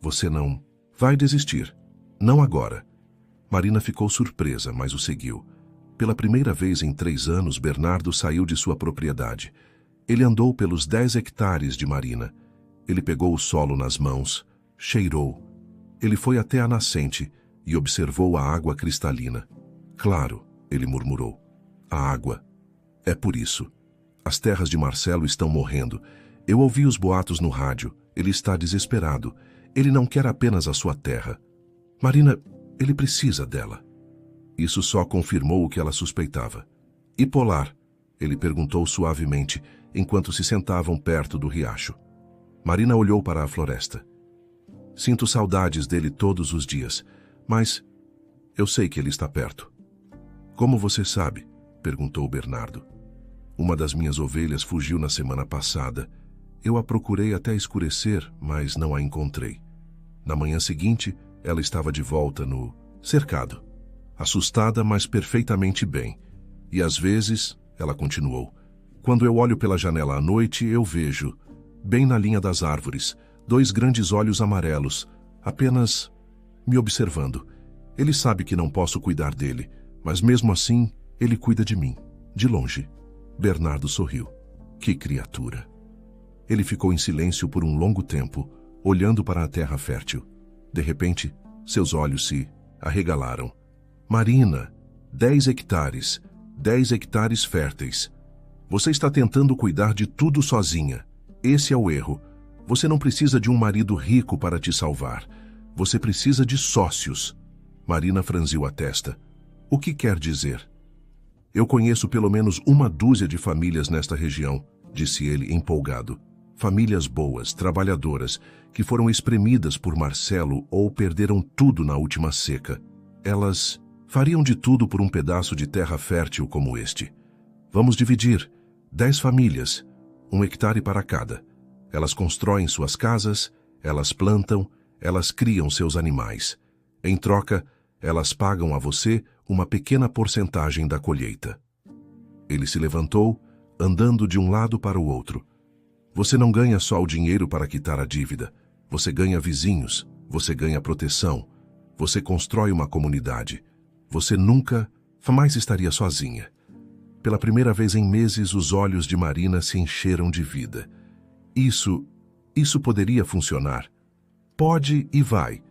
Você não vai desistir. Não agora. Marina ficou surpresa, mas o seguiu. Pela primeira vez em 3 anos, Bernardo saiu de sua propriedade. Ele andou pelos 10 hectares de Marina. Ele pegou o solo nas mãos, cheirou. Ele foi até a nascente e observou a água cristalina. Claro, ele murmurou. A água. É por isso. As terras de Marcelo estão morrendo. Eu ouvi os boatos no rádio. Ele está desesperado. Ele não quer apenas a sua terra. Marina, ele precisa dela. Isso só confirmou o que ela suspeitava. E Polar? Ele perguntou suavemente, enquanto se sentavam perto do riacho. Marina olhou para a floresta. Sinto saudades dele todos os dias, mas eu sei que ele está perto. Como você sabe? Perguntou Bernardo. Uma das minhas ovelhas fugiu na semana passada. Eu a procurei até escurecer, mas não a encontrei. Na manhã seguinte, ela estava de volta no cercado. assustada, mas perfeitamente bem. E às vezes, ela continuou, quando eu olho pela janela à noite, eu vejo, bem na linha das árvores, 2 grandes olhos amarelos, apenas me observando. Ele sabe que não posso cuidar dele, mas mesmo assim, ele cuida de mim, de longe. Bernardo sorriu. Que criatura! Ele ficou em silêncio por um longo tempo, olhando para a terra fértil. De repente, seus olhos se arregalaram. Marina, 10 hectares, 10 hectares férteis. Você está tentando cuidar de tudo sozinha. Esse é o erro. Você não precisa de um marido rico para te salvar. Você precisa de sócios. Marina franziu a testa. O que quer dizer? Eu conheço pelo menos 1 dúzia de famílias nesta região, disse ele empolgado. Famílias boas, trabalhadoras, que foram espremidas por Marcelo ou perderam tudo na última seca. Elas fariam de tudo por um pedaço de terra fértil como este. Vamos dividir. 10 famílias, 1 hectare para cada. Elas constroem suas casas, elas plantam, elas criam seus animais. Em troca, elas pagam a você uma pequena porcentagem da colheita. Ele se levantou, andando de um lado para o outro. Você não ganha só o dinheiro para quitar a dívida. Você ganha vizinhos, você ganha proteção, você constrói uma comunidade. Você nunca mais estaria sozinha. Pela primeira vez em meses, os olhos de Marina se encheram de vida. Isso poderia funcionar. Pode e vai,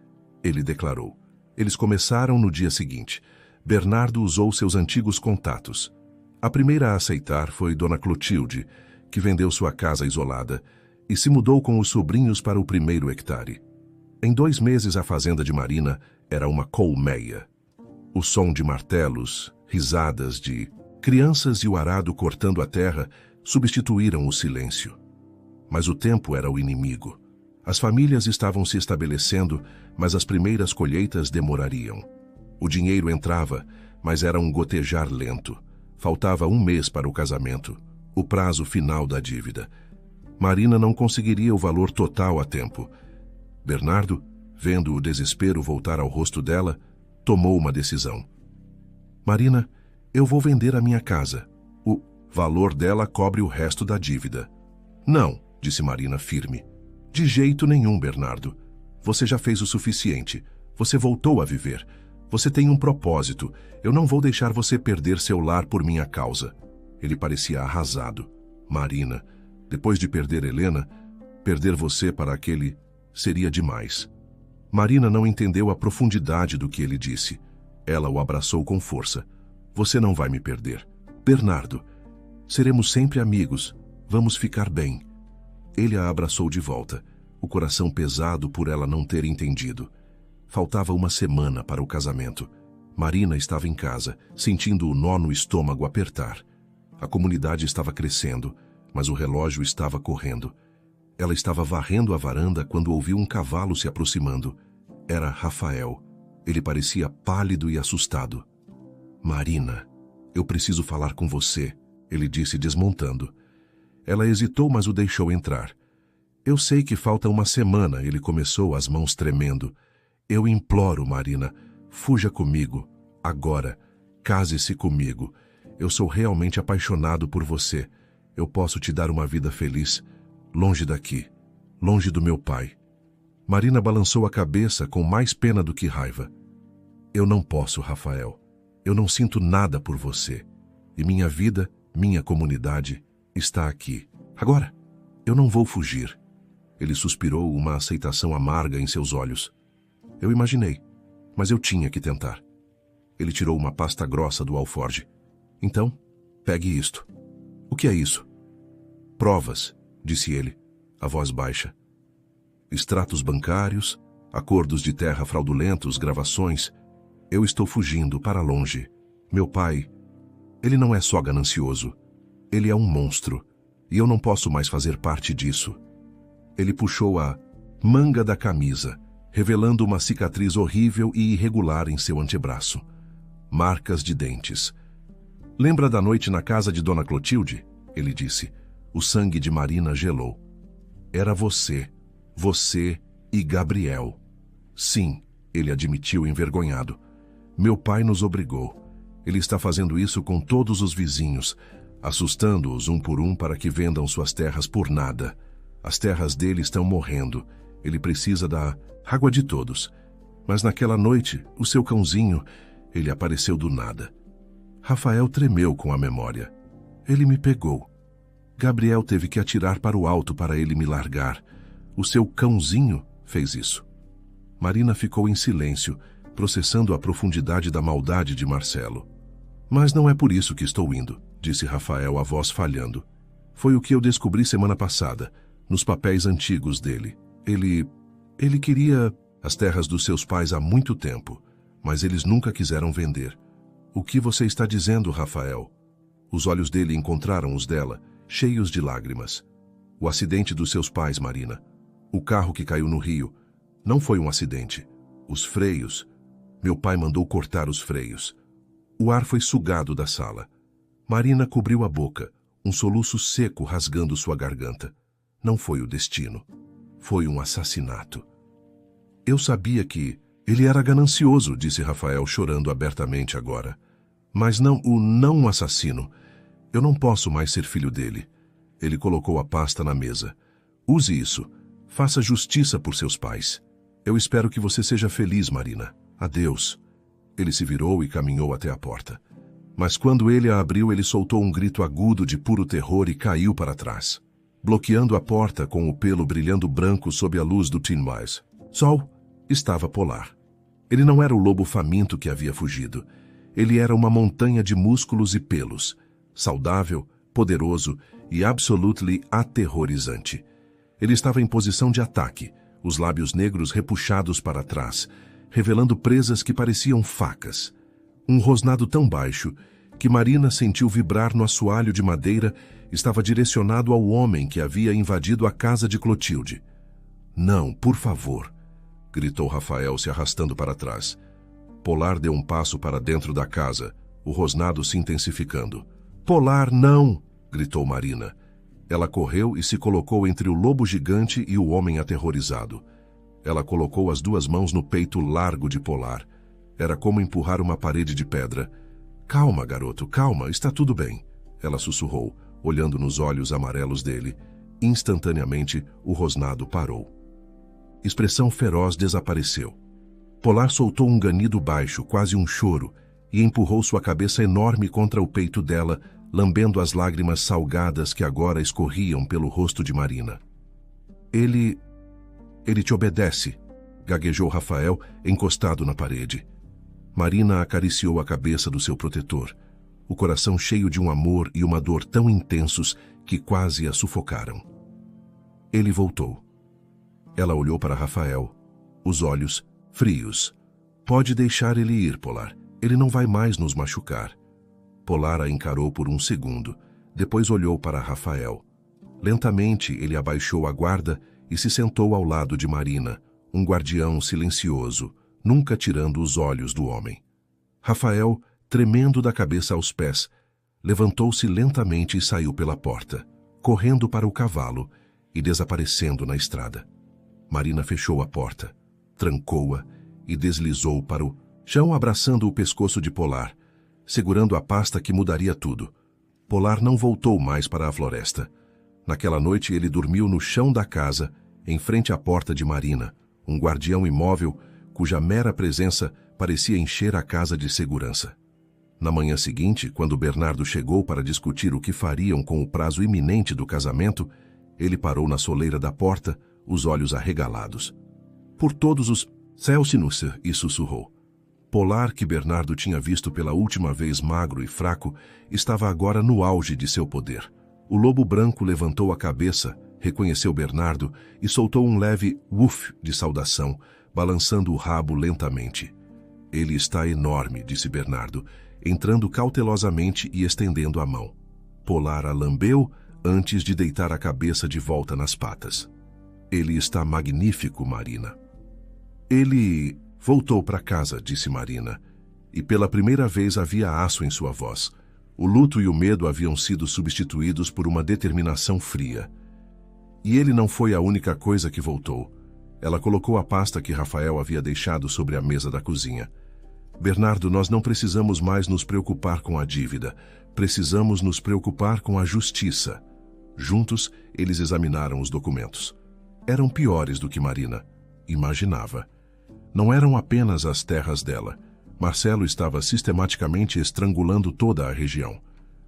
ele declarou. Eles começaram no dia seguinte. Bernardo usou seus antigos contatos. A primeira a aceitar foi Dona Clotilde, que vendeu sua casa isolada e se mudou com os sobrinhos para o 1º hectare. Em 2 meses, a fazenda de Marina era uma colmeia. O som de martelos, risadas de crianças e o arado cortando a terra substituíram o silêncio. Mas o tempo era o inimigo. As famílias estavam se estabelecendo, mas as primeiras colheitas demorariam. O dinheiro entrava, mas era um gotejar lento. Faltava 1 mês para o casamento, o prazo final da dívida. Marina não conseguiria o valor total a tempo. Bernardo, vendo o desespero voltar ao rosto dela, tomou uma decisão. Marina, eu vou vender a minha casa. O valor dela cobre o resto da dívida. Não, disse Marina firme. De jeito nenhum, Bernardo. Você já fez o suficiente. Você voltou a viver. Você tem um propósito. Eu não vou deixar você perder seu lar por minha causa. Ele parecia arrasado. Marina, depois de perder Helena, perder você para aquele seria demais. Marina não entendeu a profundidade do que ele disse. Ela o abraçou com força. Você não vai me perder. Bernardo, seremos sempre amigos. Vamos ficar bem. Ele a abraçou de volta, o coração pesado por ela não ter entendido. Faltava 1 semana para o casamento. Marina estava em casa, sentindo o nó no estômago apertar. A comunidade estava crescendo, mas o relógio estava correndo. Ela estava varrendo a varanda quando ouviu um cavalo se aproximando. Era Rafael. Ele parecia pálido e assustado. Marina, eu preciso falar com você, ele disse desmontando. Ela hesitou, mas o deixou entrar. Eu sei que falta 1 semana, ele começou, as mãos tremendo. Eu imploro, Marina, fuja comigo, agora, case-se comigo. Eu sou realmente apaixonado por você. Eu posso te dar uma vida feliz, longe daqui, longe do meu pai. Marina balançou a cabeça com mais pena do que raiva. Eu não posso, Rafael. Eu não sinto nada por você. E minha vida, minha comunidade, está aqui. Agora, eu não vou fugir. Ele suspirou, uma aceitação amarga em seus olhos. Eu imaginei, mas eu tinha que tentar. Ele tirou uma pasta grossa do alforge. Então, pegue isto. O que é isso? Provas, disse ele, a voz baixa. Extratos bancários, acordos de terra fraudulentos, gravações. Eu estou fugindo para longe. Meu pai, ele não é só ganancioso. Ele é um monstro, e eu não posso mais fazer parte disso. Ele puxou a manga da camisa, revelando uma cicatriz horrível e irregular em seu antebraço. Marcas de dentes. Lembra da noite na casa de Dona Clotilde? Ele disse. O sangue de Marina gelou. Era você e Gabriel. Sim, ele admitiu envergonhado. Meu pai nos obrigou. Ele está fazendo isso com todos os vizinhos, assustando-os um por um para que vendam suas terras por nada. As terras dele estão morrendo. Ele precisa da água de todos. Mas naquela noite, o seu cãozinho, ele apareceu do nada. Rafael tremeu com a memória. Ele me pegou. Gabriel teve que atirar para o alto para ele me largar. O seu cãozinho fez isso. Marina ficou em silêncio, processando a profundidade da maldade de Marcelo. Mas não é por isso que estou indo, disse Rafael, a voz falhando. Foi o que eu descobri semana passada, nos papéis antigos dele. Ele queria as terras dos seus pais há muito tempo, mas eles nunca quiseram vender. O que você está dizendo, Rafael? Os olhos dele encontraram os dela, cheios de lágrimas. O acidente dos seus pais, Marina. O carro que caiu no rio. Não foi um acidente. Os freios. Meu pai mandou cortar os freios. O ar foi sugado da sala. Marina cobriu a boca, um soluço seco rasgando sua garganta. Não foi o destino. Foi um assassinato. Eu sabia que ele era ganancioso, disse Rafael, chorando abertamente agora. Mas não um assassino. Eu não posso mais ser filho dele. Ele colocou a pasta na mesa. Use isso. Faça justiça por seus pais. Eu espero que você seja feliz, Marina. Adeus. Ele se virou e caminhou até a porta. Mas quando ele a abriu, ele soltou um grito agudo de puro terror e caiu para trás, bloqueando a porta com o pelo brilhando branco sob a luz do Tin Mais. Sol estava Polar. Ele não era o lobo faminto que havia fugido. Ele era uma montanha de músculos e pelos, saudável, poderoso e absolutamente aterrorizante. Ele estava em posição de ataque, os lábios negros repuxados para trás, revelando presas que pareciam facas. Um rosnado tão baixo que Marina sentiu vibrar no assoalho de madeira estava direcionado ao homem que havia invadido a casa de Clotilde. Não, por favor, gritou Rafael, se arrastando para trás. Polar deu um passo para dentro da casa, o rosnado se intensificando. Polar, não! Gritou Marina. Ela correu e se colocou entre o lobo gigante e o homem aterrorizado. Ela colocou as duas mãos no peito largo de Polar. Era como empurrar uma parede de pedra. Calma, garoto, calma, está tudo bem. Ela sussurrou, olhando nos olhos amarelos dele. Instantaneamente, o rosnado parou. Expressão feroz desapareceu. Polar soltou um ganido baixo, quase um choro, e empurrou sua cabeça enorme contra o peito dela, lambendo as lágrimas salgadas que agora escorriam pelo rosto de Marina. Ele te obedece, gaguejou Rafael, encostado na parede. Marina acariciou a cabeça do seu protetor, o coração cheio de um amor e uma dor tão intensos que quase a sufocaram. Ele voltou. Ela olhou para Rafael, os olhos frios. Pode deixar ele ir, Polar. Ele não vai mais nos machucar. Polar a encarou por um segundo, depois olhou para Rafael. Lentamente ele abaixou a guarda e se sentou ao lado de Marina, um guardião silencioso, nunca tirando os olhos do homem. Rafael, tremendo da cabeça aos pés, levantou-se lentamente e saiu pela porta, correndo para o cavalo e desaparecendo na estrada. Marina fechou a porta, trancou-a e deslizou para o chão, abraçando o pescoço de Polar, segurando a pasta que mudaria tudo. Polar não voltou mais para a floresta. Naquela noite ele dormiu no chão da casa, em frente à porta de Marina, um guardião imóvel cuja mera presença parecia encher a casa de segurança. Na manhã seguinte, quando Bernardo chegou para discutir o que fariam com o prazo iminente do casamento, ele parou na soleira da porta, os olhos arregalados. Por todos os Celsinuser, e sussurrou. Polar, que Bernardo tinha visto pela última vez magro e fraco, estava agora no auge de seu poder. O lobo branco levantou a cabeça, reconheceu Bernardo e soltou um leve wuf de saudação, balançando o rabo lentamente. Ele está enorme, disse Bernardo, entrando cautelosamente e estendendo a mão. Polar a lambeu antes de deitar a cabeça de volta nas patas. Ele está magnífico, Marina. Ele voltou para casa, disse Marina, e pela primeira vez havia aço em sua voz. O luto e o medo haviam sido substituídos por uma determinação fria. E ele não foi a única coisa que voltou. Ela colocou a pasta que Rafael havia deixado sobre a mesa da cozinha. Bernardo, nós não precisamos mais nos preocupar com a dívida. Precisamos nos preocupar com a justiça. Juntos, eles examinaram os documentos. Eram piores do que Marina imaginava. Não eram apenas as terras dela. Marcelo estava sistematicamente estrangulando toda a região.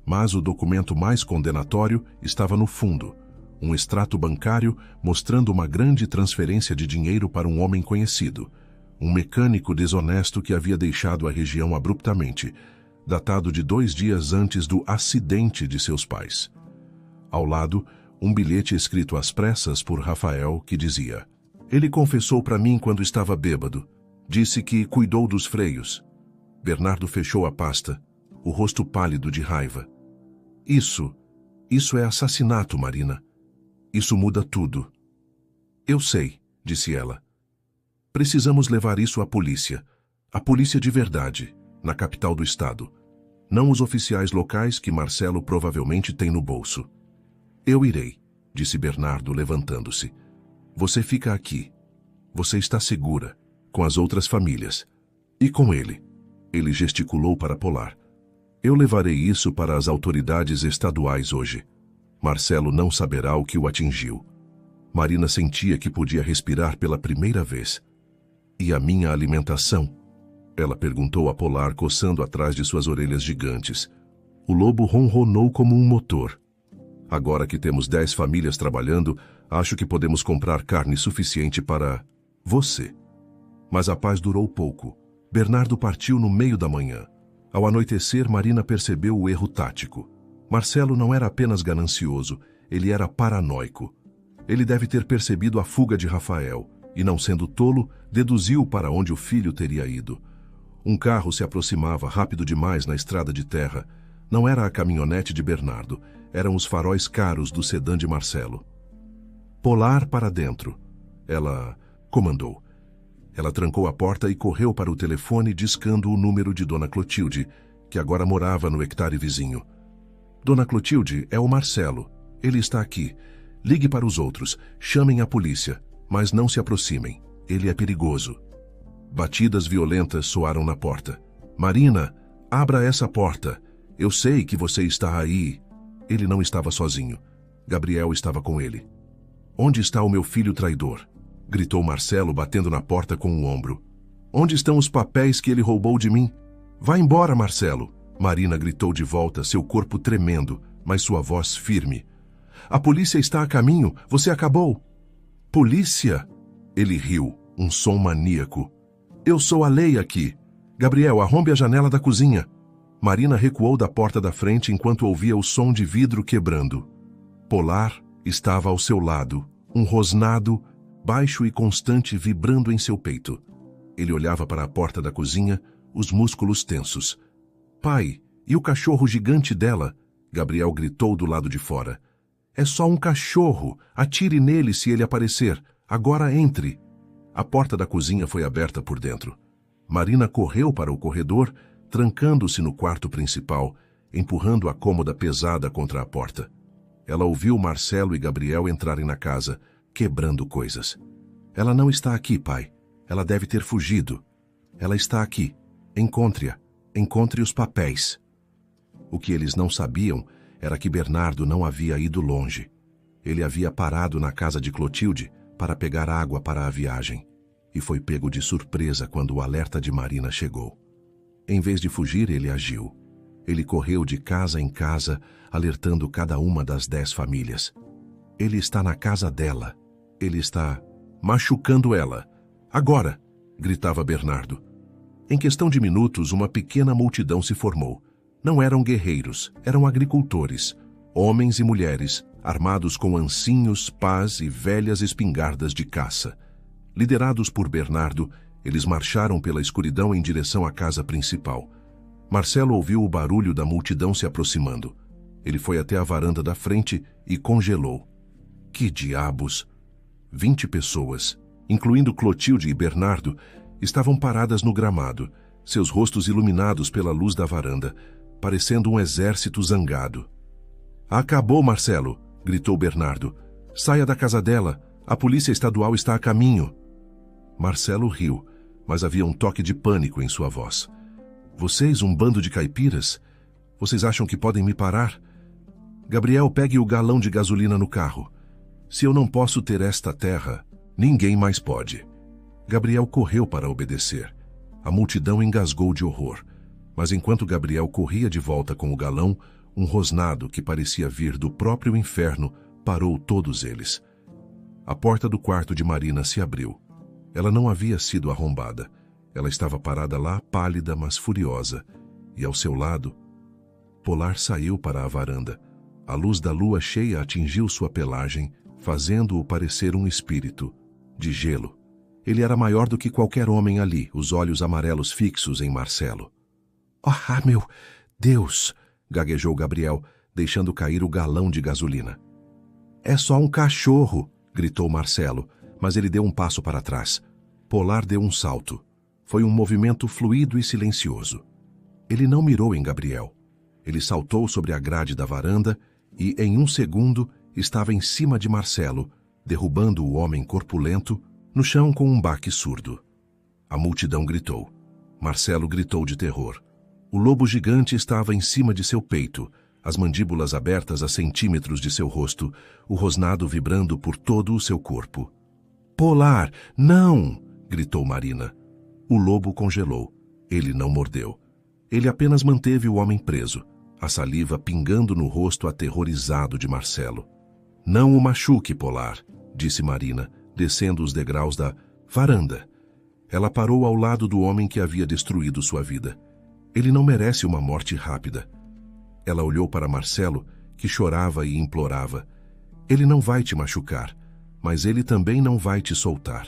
Mas o documento mais condenatório estava no fundo. Um extrato bancário mostrando uma grande transferência de dinheiro para um homem conhecido. Um mecânico desonesto que havia deixado a região abruptamente, datado de 2 dias antes do acidente de seus pais. Ao lado, um bilhete escrito às pressas por Rafael que dizia: "Ele confessou para mim quando estava bêbado. Disse que cuidou dos freios." Bernardo fechou a pasta, o rosto pálido de raiva. Isso é assassinato, Marina. Isso muda tudo." "Eu sei", disse ela. "Precisamos levar isso à polícia. A polícia de verdade, na capital do estado. Não os oficiais locais que Marcelo provavelmente tem no bolso." "Eu irei", disse Bernardo, levantando-se. "Você fica aqui. Você está segura, com as outras famílias. E com ele." Ele gesticulou para Polar. "Eu levarei isso para as autoridades estaduais hoje. Marcelo não saberá o que o atingiu." Marina sentia que podia respirar pela primeira vez. "E a minha alimentação?" Ela perguntou a Polar, coçando atrás de suas orelhas gigantes. O lobo ronronou como um motor. "Agora que temos 10 famílias trabalhando, acho que podemos comprar carne suficiente para você." Mas a paz durou pouco. Bernardo partiu no meio da manhã. Ao anoitecer, Marina percebeu o erro tático. Marcelo não era apenas ganancioso, ele era paranoico. Ele deve ter percebido a fuga de Rafael e, não sendo tolo, deduziu para onde o filho teria ido. Um carro se aproximava rápido demais na estrada de terra. Não era a caminhonete de Bernardo, eram os faróis caros do sedã de Marcelo. "Polar para dentro", ela comandou. Ela trancou a porta e correu para o telefone, discando o número de Dona Clotilde, que agora morava no hectare vizinho. "Dona Clotilde, é o Marcelo. Ele está aqui. Ligue para os outros. Chamem a polícia, mas não se aproximem. Ele é perigoso." Batidas violentas soaram na porta. "Marina, abra essa porta. Eu sei que você está aí." Ele não estava sozinho. Gabriel estava com ele. "Onde está o meu filho traidor?" gritou Marcelo, batendo na porta com o ombro. "Onde estão os papéis que ele roubou de mim? Vá embora, Marcelo!" Marina gritou de volta, seu corpo tremendo, mas sua voz firme. "A polícia está a caminho. Você acabou." "Polícia?" Ele riu, um som maníaco. "Eu sou a lei aqui. Gabriel, arrombe a janela da cozinha." Marina recuou da porta da frente enquanto ouvia o som de vidro quebrando. Polar estava ao seu lado, um rosnado, baixo e constante, vibrando em seu peito. Ele olhava para a porta da cozinha, os músculos tensos. "Pai, e o cachorro gigante dela?" Gabriel gritou do lado de fora. "É só um cachorro. Atire nele se ele aparecer. Agora entre." A porta da cozinha foi aberta por dentro. Marina correu para o corredor, trancando-se no quarto principal, empurrando a cômoda pesada contra a porta. Ela ouviu Marcelo e Gabriel entrarem na casa, quebrando coisas. "Ela não está aqui, pai. Ela deve ter fugido. Ela está aqui. Encontre-a. Encontre os papéis." O que eles não sabiam era que Bernardo não havia ido longe. Ele havia parado na casa de Clotilde para pegar água para a viagem, e foi pego de surpresa quando o alerta de Marina chegou. Em vez de fugir, ele agiu. Ele correu de casa em casa, alertando cada uma das 10 famílias. "Ele está na casa dela. Ele está machucando ela. Agora!" gritava Bernardo. Em questão de minutos, uma pequena multidão se formou. Não eram guerreiros, eram agricultores, homens e mulheres, armados com ancinhos, pás e velhas espingardas de caça. Liderados por Bernardo, eles marcharam pela escuridão em direção à casa principal. Marcelo ouviu o barulho da multidão se aproximando. Ele foi até a varanda da frente e congelou. Que diabos! 20 pessoas, incluindo Clotilde e Bernardo, estavam paradas no gramado, seus rostos iluminados pela luz da varanda, parecendo um exército zangado. "Acabou, Marcelo!" gritou Bernardo. "Saia da casa dela! A polícia estadual está a caminho!" Marcelo riu, mas havia um toque de pânico em sua voz. Vocês, um bando de caipiras? Vocês acham que podem me parar? Gabriel, pegue o galão de gasolina no carro. Se eu não posso ter esta terra, ninguém mais pode. Gabriel correu para obedecer. A multidão engasgou de horror. Mas enquanto Gabriel corria de volta com o galão, um rosnado que parecia vir do próprio inferno parou todos eles. A porta do quarto de Marina se abriu. Ela não havia sido arrombada. Ela estava parada lá, pálida, mas furiosa. E ao seu lado, Polar saiu para a varanda. A luz da lua cheia atingiu sua pelagem, fazendo-o parecer um espírito de gelo. Ele era maior do que qualquer homem ali, os olhos amarelos fixos em Marcelo. Ah, meu Deus! Gaguejou Gabriel, deixando cair o galão de gasolina. É só um cachorro! Gritou Marcelo, mas ele deu um passo para trás. Polar deu um salto. Foi um movimento fluido e silencioso. Ele não mirou em Gabriel. Ele saltou sobre a grade da varanda e, em um segundo, estava em cima de Marcelo, derrubando o homem corpulento no chão com um baque surdo. A multidão gritou. Marcelo gritou de terror. O lobo gigante estava em cima de seu peito, as mandíbulas abertas a centímetros de seu rosto, o rosnado vibrando por todo o seu corpo. Polar, não! Gritou Marina. O lobo congelou. Ele não mordeu. Ele apenas manteve o homem preso, a saliva pingando no rosto aterrorizado de Marcelo. Não o machuque, Polar, disse Marina, descendo os degraus da varanda. Ela parou ao lado do homem que havia destruído sua vida. Ele não merece uma morte rápida. Ela olhou para Marcelo, que chorava e implorava. Ele não vai te machucar, mas ele também não vai te soltar.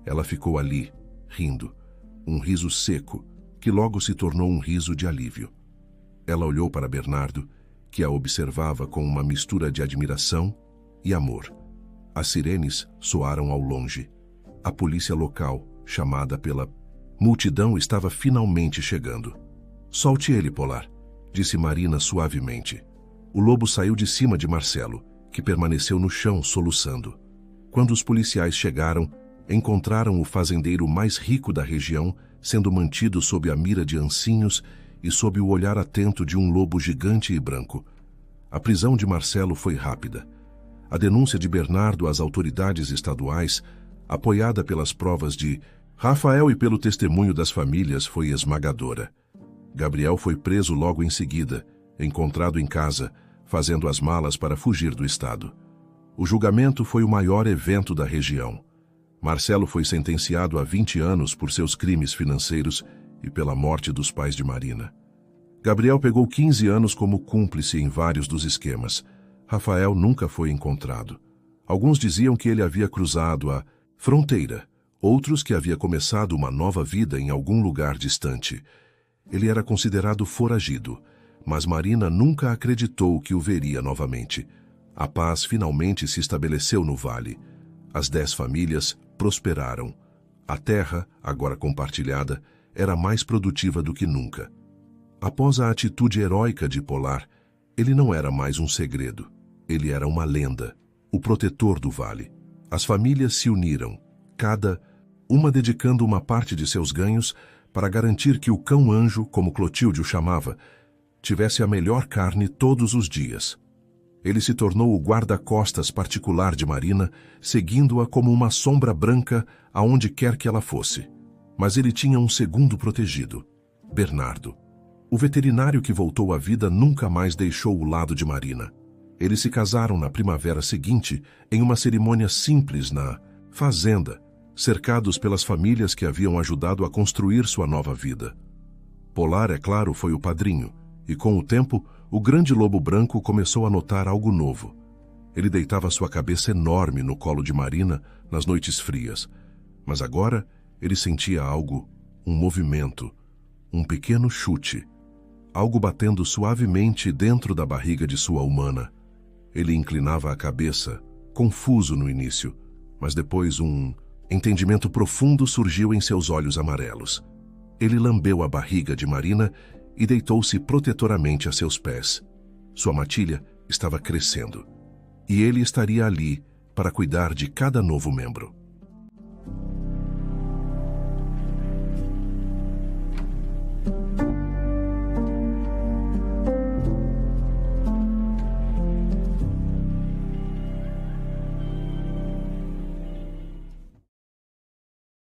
Ela ficou ali, rindo, um riso seco, que logo se tornou um riso de alívio. Ela olhou para Bernardo, que a observava com uma mistura de admiração e amor. As sirenes soaram ao longe. A polícia local, chamada pela multidão, estava finalmente chegando. Solte ele, Polar, disse Marina suavemente. O lobo saiu de cima de Marcelo, que permaneceu no chão soluçando. Quando os policiais chegaram, encontraram o fazendeiro mais rico da região sendo mantido sob a mira de ancinhos e sob o olhar atento de um lobo gigante e branco. A prisão de Marcelo foi rápida. A denúncia de Bernardo às autoridades estaduais, apoiada pelas provas de Rafael e pelo testemunho das famílias, foi esmagadora. Gabriel foi preso logo em seguida, encontrado em casa, fazendo as malas para fugir do estado. O julgamento foi o maior evento da região. Marcelo foi sentenciado a 20 anos por seus crimes financeiros e pela morte dos pais de Marina. Gabriel pegou 15 anos como cúmplice em vários dos esquemas. Rafael nunca foi encontrado. Alguns diziam que ele havia cruzado a fronteira, outros que havia começado uma nova vida em algum lugar distante. Ele era considerado foragido, mas Marina nunca acreditou que o veria novamente. A paz finalmente se estabeleceu no vale. As 10 famílias prosperaram. A terra, agora compartilhada, era mais produtiva do que nunca. Após a atitude heróica de Polar, ele não era mais um segredo. Ele era uma lenda, o protetor do vale. As famílias se uniram, cada uma dedicando uma parte de seus ganhos para garantir que o cão-anjo, como Clotilde o chamava, tivesse a melhor carne todos os dias. Ele se tornou o guarda-costas particular de Marina, seguindo-a como uma sombra branca aonde quer que ela fosse. Mas ele tinha um segundo protegido, Bernardo. O veterinário que voltou à vida nunca mais deixou o lado de Marina. Eles se casaram na primavera seguinte, em uma cerimônia simples na fazenda, cercados pelas famílias que haviam ajudado a construir sua nova vida. Polar, é claro, foi o padrinho, e com o tempo, o grande lobo branco começou a notar algo novo. Ele deitava sua cabeça enorme no colo de Marina nas noites frias, mas agora ele sentia algo, um movimento, um pequeno chute, algo batendo suavemente dentro da barriga de sua humana. Ele inclinava a cabeça, confuso no início, mas depois um entendimento profundo surgiu em seus olhos amarelos. Ele lambeu a barriga de Marina e deitou-se protetoramente a seus pés. Sua matilha estava crescendo, e ele estaria ali para cuidar de cada novo membro.